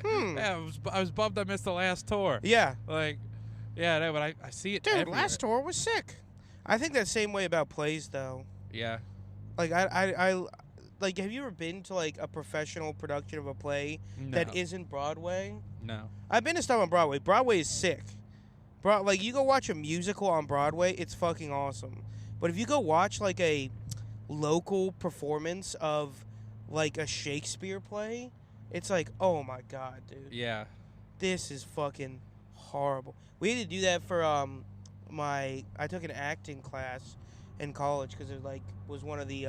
Yeah, I was bummed I missed the last tour. Yeah. Like, yeah, no, but I see it. Dude, everywhere. Last tour was sick. I think that same way about plays, though. Yeah. Like, I like, have you ever been to, like, a professional production of a play that isn't Broadway? No. I've been to stuff on Broadway. Broadway is sick. Like, you go watch a musical on Broadway, it's fucking awesome. But if you go watch, like, a local performance of, like, a Shakespeare play, it's like, oh, my God, dude. Yeah. This is fucking horrible. We had to do that for, I took an acting class in college because it, like, was one of the,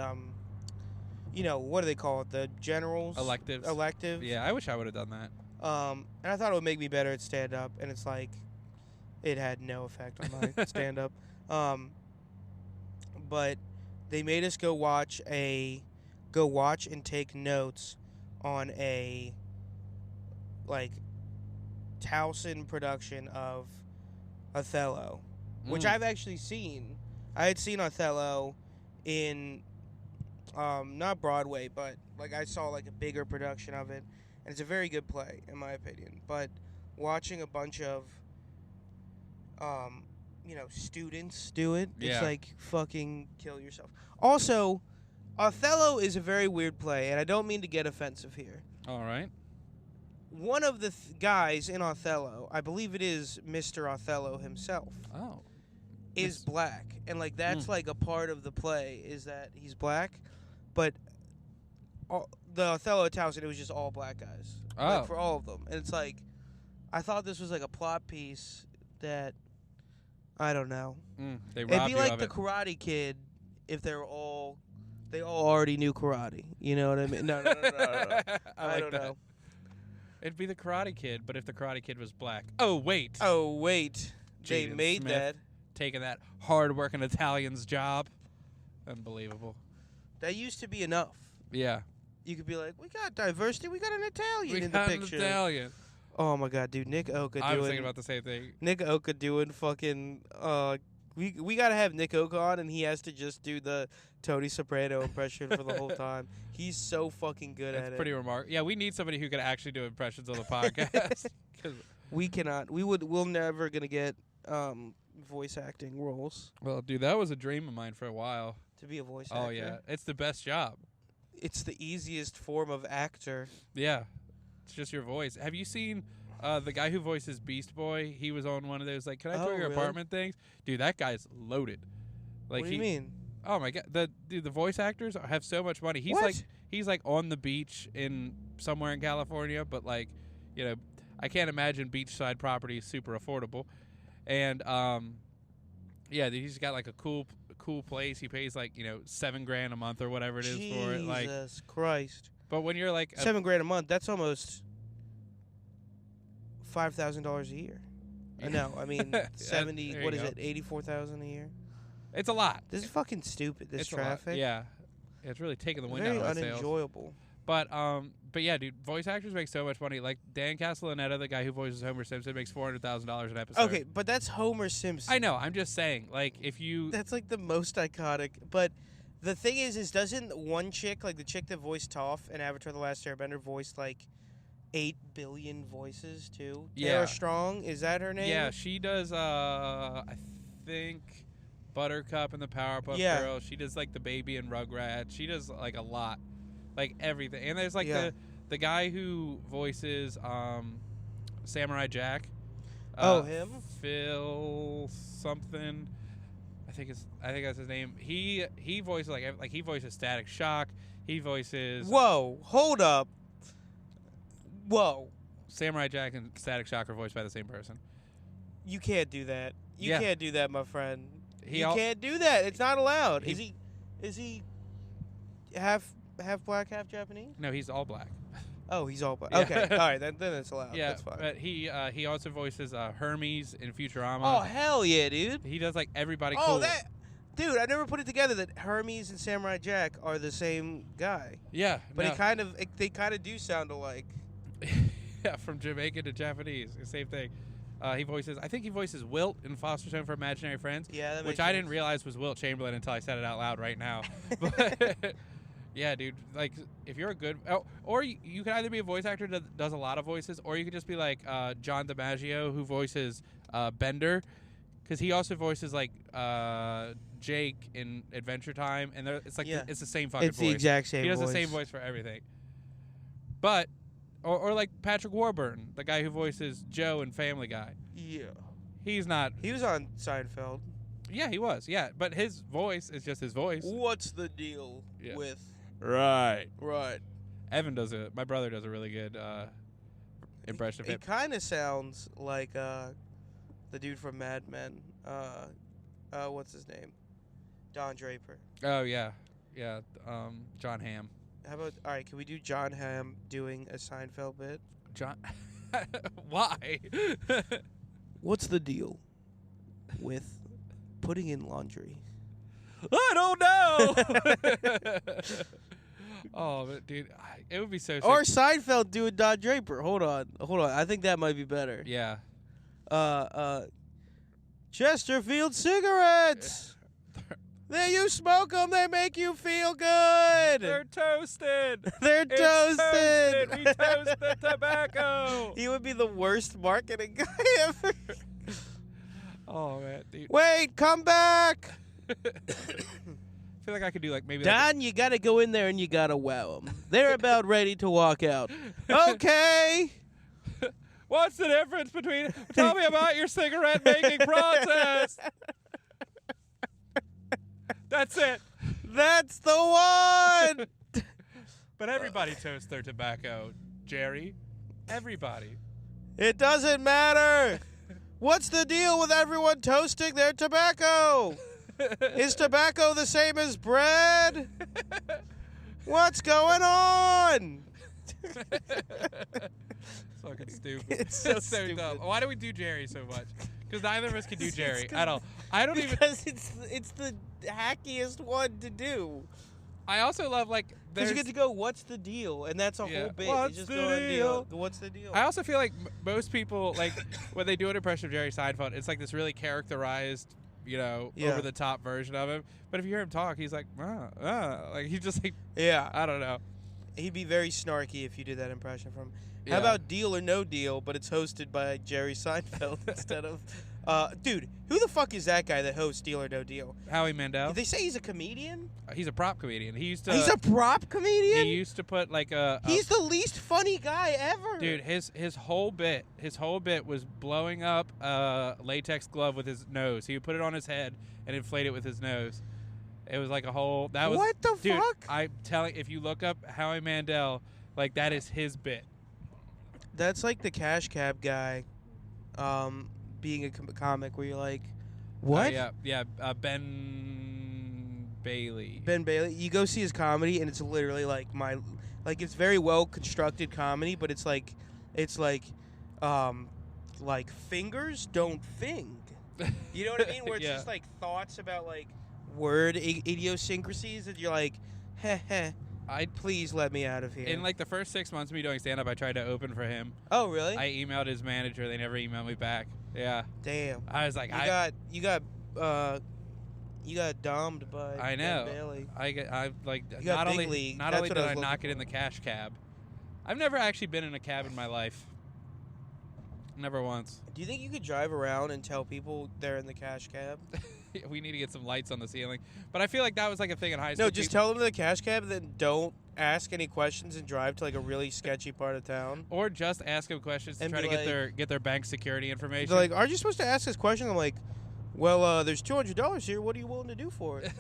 you know, what do they call it? The generals? Electives. Yeah, I wish I would have done that. And I thought it would make me better at stand-up, and it's like, it had no effect on my stand-up. But they made us go watch and take notes on a, like, Towson production of Othello, which I've actually seen. I had seen Othello in, not Broadway, but, like, I saw, like, a bigger production of it, and it's a very good play, in my opinion. But watching a bunch of, you know, students do it, it's like fucking kill yourself. Also, Othello is a very weird play, and I don't mean to get offensive here. All right. One of the guys in Othello, I believe it is Mr. Othello himself, is black. And, like, that's, like, a part of the play is that he's black. But the Othello at Towson, it was just all black guys. Like, for all of them. And it's like, I thought this was, like, a plot piece that, I don't know. It'd be like the Karate Kid if they all already knew karate. You know what I mean? No. I don't know. It'd be the Karate Kid, but if the Karate Kid was black. Oh, wait. They made Smith that. Taking that hard-working Italian's job. Unbelievable. That used to be enough. Yeah. You could be like, we got diversity. We got an Italian in the picture. An Italian. Oh, my God, dude. Nick Oka doing... I was thinking about the same thing. Nick Oka doing fucking... We got to have Nick Oka on, and he has to just do the Tony Soprano impression for the whole time. He's so fucking good at it. It's pretty remarkable. Yeah, we need somebody who can actually do impressions on the podcast. We cannot. We'll never going to get voice acting roles. Well, dude, that was a dream of mine for a while. To be a voice actor? Oh, yeah. It's the best job. It's the easiest form of actor. Yeah, it's just your voice. Have you seen the guy who voices Beast Boy? He was on one of those like, "Can I tour Oh, your really? apartment?" things. Dude, that guy's loaded. Like What do you mean? Oh my god, the voice actors have so much money. What? He's like on the beach in somewhere in California, but like, you know, I can't imagine beachside property is super affordable. And yeah, he's got like a cool place. He pays like, you know, $7,000 a month or whatever it is for it. Like, Jesus Christ. but when you're like $7,000 a month, that's almost $5,000 a year. No, I mean 70. There What you is go. it? 84,000 a year. it's a lot. This is fucking stupid. This It's a lot. traffic. Yeah, it's really taking the wind Very out of my sails. unenjoyable. But yeah, dude, voice actors make so much money. Like Dan Castellaneta, the guy who voices Homer Simpson, makes $400,000 an episode. Okay, but that's Homer Simpson. I know. I'm just saying, like, if you That's like the most iconic. But the thing is doesn't one chick, like the chick that voiced Toph in Avatar: The Last Airbender, voiced like 8 billion voices too? Yeah. Tara Strong, is that her name? yeah, she does. I think Buttercup and the Powerpuff Yeah. Girls. She does like the baby and Rugrats. She does like a lot, like everything. And there's like Yeah. the guy who voices Samurai Jack. Oh, him? Phil something. I think that's his name. He voices like he voices Static Shock. He voices Whoa, hold up. Whoa. Samurai Jack and Static Shock are voiced by the same person. You can't do that. You Yeah. can't do that, my friend. He You al- can't do that. It's not allowed. he- Is he half black, half Japanese? No, he's all black. Oh, he's all black. Yeah. Okay, all right, then it's allowed. Yeah, That's fine. but he also voices Hermes in Futurama. Oh, hell yeah, dude. He does like everybody Oh, cool. that, dude, I never put it together that Hermes and Samurai Jack are the same guy. Yeah, But no. they kind of do sound alike. Yeah, from Jamaican to Japanese, same thing. I think he voices Wilt in Foster's Home for Imaginary Friends. Yeah, that which makes I sense. didn't realize was Wilt Chamberlain until I said it out loud right now. But yeah, dude, like if you're a good, or you can either be a voice actor that does a lot of voices, or you could just be like John DiMaggio who voices Bender, because he also voices like Jake in Adventure Time, and it's like Yeah. it's the same fucking It's voice. the exact same He does voice. the same voice for everything. But or like Patrick Warburton, the guy who voices Joe in Family Guy. Yeah. He's not. He was on Seinfeld. Yeah, he was. Yeah, but his voice is just his voice. What's the deal Yeah. with... Right. Right. Evan does it. My brother does a really good impression of him. It kind of sounds like the dude from Mad Men. What's his name? Don Draper. Oh yeah, yeah. John Hamm. How about, all right, can we do John Hamm doing a Seinfeld bit? John. Why? What's the deal with putting in laundry? I don't know. Oh, but dude, it would be so. Or sick. Seinfeld doing Don Draper. Hold on. I think that might be better. Yeah. Chesterfield cigarettes. You smoke them, they make you feel good. They're toasted. They're It's toasted. We toast the tobacco. He would be the worst marketing guy ever. Oh man, dude. Wait, come back. I feel like I could do like maybe. Don, you gotta go in there and you gotta wow them. They're about ready to walk out. Okay. What's the difference between? Tell me about your cigarette making process. That's it. That's the one. But everybody toasts their tobacco, Jerry. Everybody. It doesn't matter. What's the deal with everyone toasting their tobacco? Is tobacco the same as bread? What's going on? Fucking stupid. It's so That's stupid. dumb. Why do we do Jerry so much? Because neither of us can do Jerry at all. I don't even. Because it's the hackiest one to do. I also love like. Because you there's- get to go, what's the deal? And that's a Yeah. whole bit. What's you just the go on deal? What's the deal? I also feel like most people like when they do an impression of Jerry Seinfeld, it's like this really characterized, Yeah. over the top version of him. But if you hear him talk, he's like, like he's just like, Yeah. I don't know. He'd be very snarky if you did that impression from him. Yeah. How about Deal or No Deal, but it's hosted by Jerry Seinfeld instead of Dude, who the fuck is that guy that hosts Deal or No Deal? Howie Mandel. Did they say he's a comedian? He's a prop comedian. He's a prop comedian? He used to put like He's the least funny guy ever. Dude, his whole bit was blowing up a latex glove with his nose. He would put it on his head and inflate it with his nose. It was like a whole What the dude, fuck? I'm telling, if you look up Howie Mandel, like that is his bit. That's like the cash cab guy, being a comic where you're like, what? Yeah. Ben Bailey. Ben Bailey. You go see his comedy and it's literally like it's very well constructed comedy, but it's like fingers don't fing. You know what I mean? Where it's Yeah. just like thoughts about like word idiosyncrasies that you're like, heh heh. Please let me out of here. In like the first 6 months of me doing stand-up, I tried to open for him. Oh, really? I emailed his manager. They never emailed me back. Yeah. Damn. I was like, you got domed by I know. Ben Bailey. I like You got not big only league. not That's only what did I I was knock looking it in the for. cash cab. I've never actually been in a cab in my life. Never once. Do you think you could drive around and tell people they're in the cash cab? We need to get some lights on the ceiling. But I feel like that was like a thing in high school. No, just tell them they're the cash cab, then don't ask any questions and drive to like a really sketchy part of town. Or just ask them questions to And try be to like- get their bank security information. They're like, "Are you supposed to ask this question?" I'm like, "Well, there's $200 here. What are you willing to do for it?"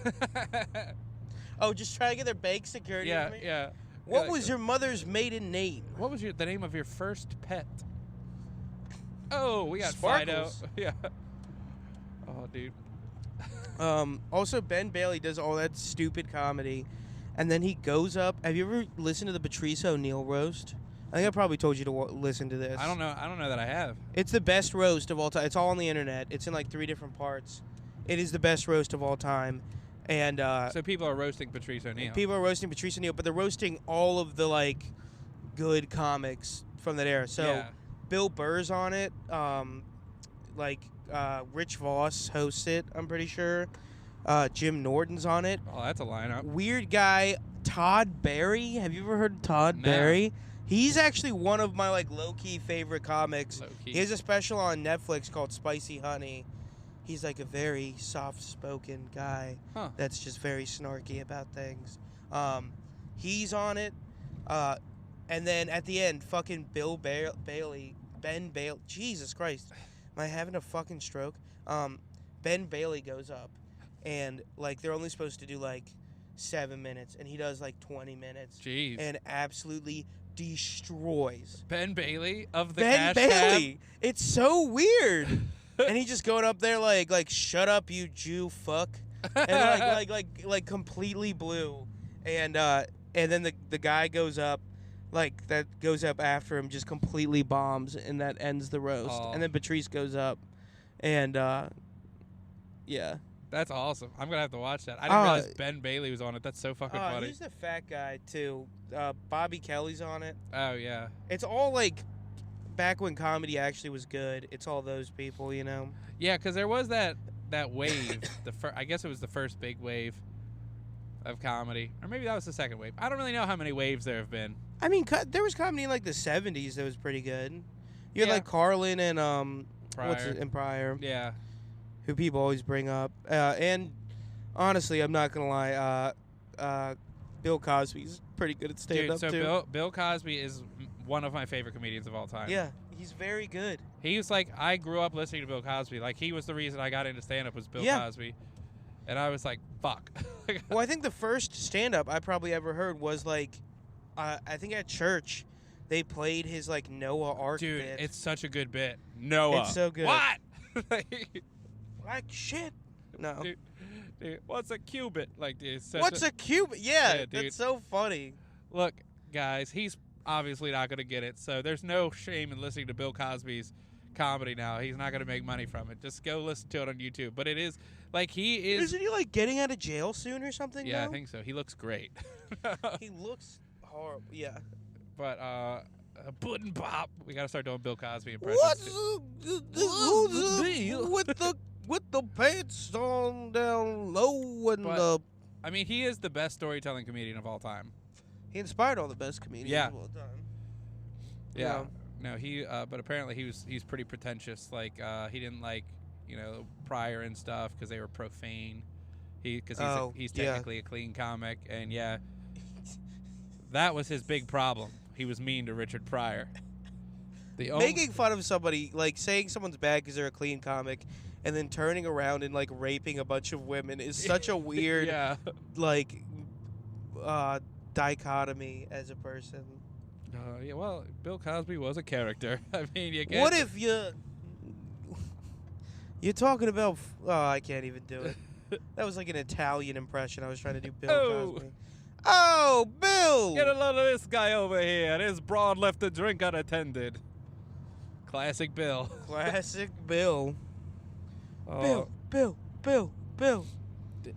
Oh, just try to get their bank security yeah, information? yeah. What Yeah, was your mother's maiden name? What was the name of your first pet? Oh, we got Sparkles. Fido. Yeah. Oh, dude. Also, Ben Bailey does all that stupid comedy, and then he goes up. Have you ever listened to the Patrice O'Neill roast? I think I probably told you to listen to this. I don't know that I have. It's the best roast of all time. It's all on the internet. It's in like 3 different parts. It is the best roast of all time, and So people are roasting Patrice O'Neill. people are roasting Patrice O'Neill, but they're roasting all of the like good comics from that era. So yeah. Bill Burr's on it. Rich Voss hosts it, I'm pretty sure. Jim Norton's on it. Oh, that's a lineup. Weird guy, Todd Barry. Have you ever heard of Todd No. Barry? He's actually one of my like low-key favorite comics. Low-key. He has a special on Netflix called Spicy Honey. He's like a very soft-spoken guy Huh. that's just very snarky about things. He's on it. And then at the end, fucking Ben Bailey. Jesus Christ. Am I having a fucking stroke? Ben Bailey goes up, and like they're only supposed to do like 7 minutes, and he does like 20 minutes. Jeez. And absolutely destroys. Ben Bailey of the Ben Cash Bailey. It's so weird. And he just going up there like shut up, you Jew fuck, and like completely blue, and then the guy goes up. Like, that goes up after him, just completely bombs, and that ends the roast. Aw. And then Patrice goes up, and, yeah. That's awesome. I'm going to have to watch that. I didn't realize Ben Bailey was on it. That's so fucking funny. He's the fat guy, too. Bobby Kelly's on it. Oh, yeah. It's all, like, back when comedy actually was good. It's all those people, you know? Yeah, because there was that wave. I guess it was the first big wave of comedy. Or maybe that was the second wave. I don't really know how many waves there have been. I mean, there was comedy in, like, the 70s that was pretty good. You had, Yeah. like, Carlin and, Pryor. Pryor. Yeah. Who people always bring up. And honestly, I'm not going to lie, Bill Cosby's pretty good at stand-up, Dude, so too. Bill Cosby is one of my favorite comedians of all time. Yeah, he's very good. He was like, I grew up listening to Bill Cosby. Like, he was the reason I got into stand-up was Bill Yeah. Cosby. And I was like, fuck. Well, I think the first stand-up I probably ever heard was, like, I think at church, they played his, like, Noah Ark Dude, bit. it's such a good bit. Noah. It's so good. What? Like, shit. No. Dude, what's a cubit? Like, dude, What's a cube? Yeah, Yeah, dude. that's so funny. Look, guys, he's obviously not going to get it, so there's no shame in listening to Bill Cosby's comedy now. He's not going to make money from it. Just go listen to it on YouTube. But it is, like, he is... Isn't he, like, getting out of jail soon or something Yeah, now? I think so. He looks great. He looks horrible. Yeah. But, Puddin' Pop. We got to start doing Bill Cosby impressions. What's too. the deal? with the pants on down low and But- I mean, he is the best storytelling comedian of all time. he inspired all the best comedians Yeah. of all time. Yeah. Yeah. No, he. But apparently he's pretty pretentious. Like he didn't like Pryor and stuff because they were profane. Because he's yeah. technically a clean comic, and yeah, that was his big problem. He was mean to Richard Pryor. Making fun of somebody, like saying someone's bad because they're a clean comic, and then turning around and like raping a bunch of women is such a weird, like, dichotomy as a person. Yeah, well, Bill Cosby was a character. I mean, you can't. What if you're talking about? I can't even do it. That was like an Italian impression I was trying to do. Bill Cosby. Oh, Bill! Get a load of this guy over here. His broad left the drink unattended. Classic Bill. Classic Bill. Oh. Bill.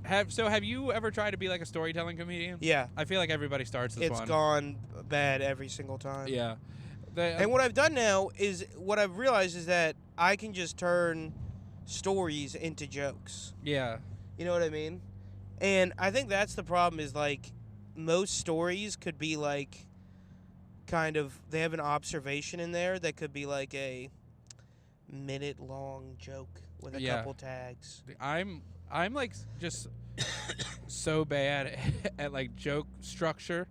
Have you ever tried to be like a storytelling comedian? Yeah. I feel like everybody starts this one. It's gone bad every single time. Yeah. And what I've done now is, what I've realized is that I can just turn stories into jokes. Yeah. You know what I mean? And I think that's the problem is, like, most stories could be, like, kind of, they have an observation in there that could be, like, a minute-long joke with a couple tags. I'm like, just so bad at, like, joke structure.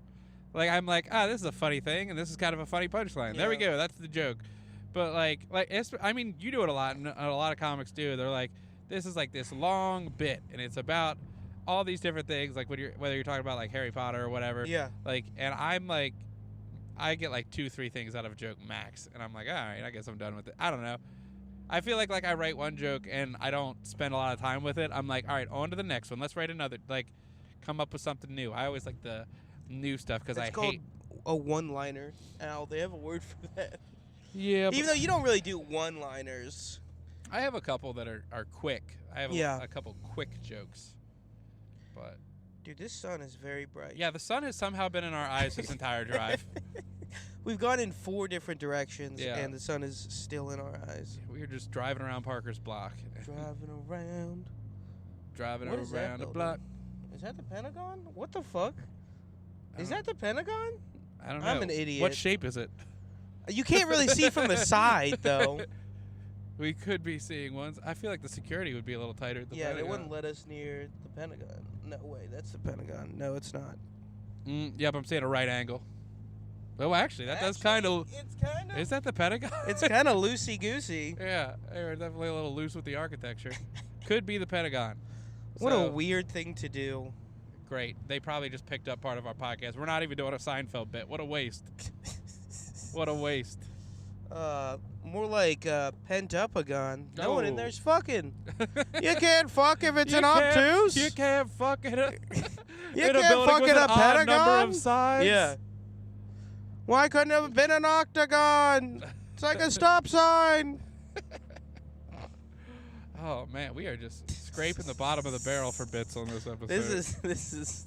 Like, I'm like, this is a funny thing, and this is kind of a funny punchline. Yeah. There we go. That's the joke. But, I mean, you do it a lot, and a lot of comics do. They're like, this is like this long bit, and it's about all these different things, like whether you're talking about like Harry Potter or whatever. Yeah. Like, and I'm like, I get like 2-3 things out of a joke max, and I'm like, all right, I guess I'm done with it. I don't know. I feel like I write one joke and I don't spend a lot of time with it. I'm like, all right, on to the next one. Let's write another. Like, come up with something new. I always like the new stuff because I hate a one-liner. Al, they have a word for that. Yeah. Even though you don't really do one-liners. I have a couple that are quick. I have a couple quick jokes. But dude, this sun is very bright. Yeah, the sun has somehow been in our eyes this entire drive. We've gone in 4 different directions, and the sun is still in our eyes. We were just driving around Parker's block. Driving around the block. Is that the Pentagon? What the fuck? Is that the Pentagon? I don't know. I'm an idiot. What shape is it? You can't really see from the side, though. We could be seeing ones. I feel like the security would be a little tighter at the Pentagon. Yeah, they wouldn't let us near the Pentagon. No way, that's the Pentagon. No, it's not. Yep, I'm seeing a right angle. Oh, actually, does kind of... It's kind of... Is that the Pentagon? It's kind of loosey-goosey. Yeah, they're definitely a little loose with the architecture. Could be the Pentagon. What a weird thing to do. Great. They probably just picked up part of our podcast. We're not even doing a Seinfeld bit. What a waste. What a waste. More like pent up a gun. No one in there's fucking. You can't fuck if it's an obtuse. You can't fuck it up. You can't fuck it up, Pentagon. Number of sides. Yeah. Why couldn't it have been an octagon? It's like a stop sign. Oh man, we are just scraping the bottom of the barrel for bits on this episode. This is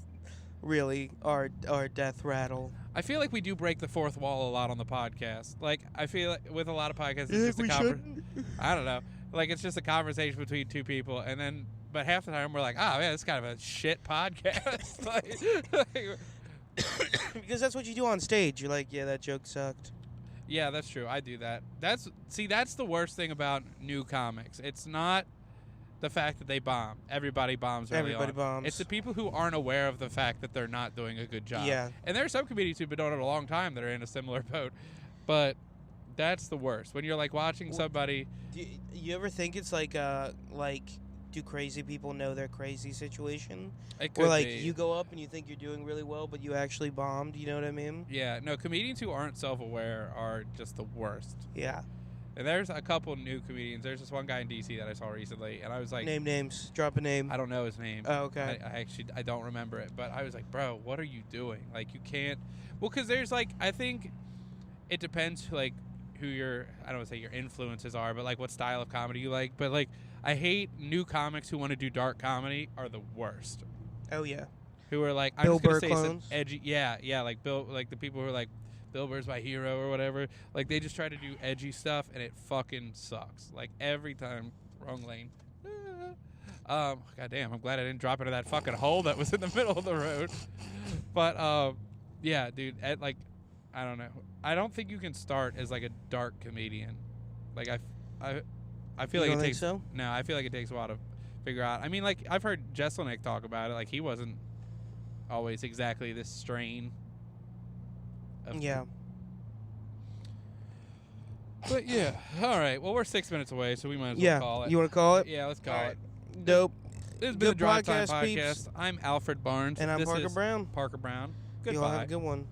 really our death rattle. I feel like we do break the fourth wall a lot on the podcast. Like, I feel like with a lot of podcasts, it's just a conversation. I don't know. Like, it's just a conversation between two people, and then, but half the time we're like, oh man, it's kind of a shit podcast. Because that's what you do on stage. You're like, yeah, that joke sucked. Yeah, that's true. I do that. That's the worst thing about new comics. It's not the fact that they bomb. Everybody bombs early Everybody on. bombs. It's the people who aren't aware of the fact that they're not doing a good job. Yeah. And there are some comedians who've been doing it a long time that are in a similar boat. But that's the worst. When you're like watching somebody. Do you ever think it's like do crazy people know they're crazy situation? It could Where like be. you go up and you think you're doing really well, but you actually bombed. You know what I mean? Yeah. No, comedians who aren't self-aware are just the worst. Yeah. And there's a couple new comedians. There's this one guy in D.C. that I saw recently, and I was like... Name names. Drop a name. I don't know his name. Oh, okay. I don't remember it. But I was like, bro, what are you doing? Like, you can't... Well, because there's, like, I think it depends, like, who your... I don't want to say your influences are, but, like, what style of comedy you like. But, like, I hate new comics who want to do dark comedy are the worst. Oh, yeah. Who are, like... Bill I'm just going Burr to say clones? some edgy... Yeah, like, the people who are, like... Bill Burr's my hero or whatever. Like, they just try to do edgy stuff, and it fucking sucks. Like, every time. Wrong lane. God damn, I'm glad I didn't drop into that fucking hole that was in the middle of the road. But, yeah, dude, I don't know. I don't think you can start as, like, a dark comedian. Like, I feel You like don't it think takes so? no. I feel like it takes a while to figure out. I mean, like I've heard Jeselnik talk about it. Like he wasn't always exactly this strain. Yeah. But yeah, all right. Well, we're 6 minutes away, so we might as well Yeah. call it. You want to call it? Yeah, let's call All it. right. Dope. This has been the Good Drive Time podcast, Podcast. peeps. I'm Alfred Barnes. And I'm This Parker is Brown. Parker Brown. Y'all Goodbye. have a good one.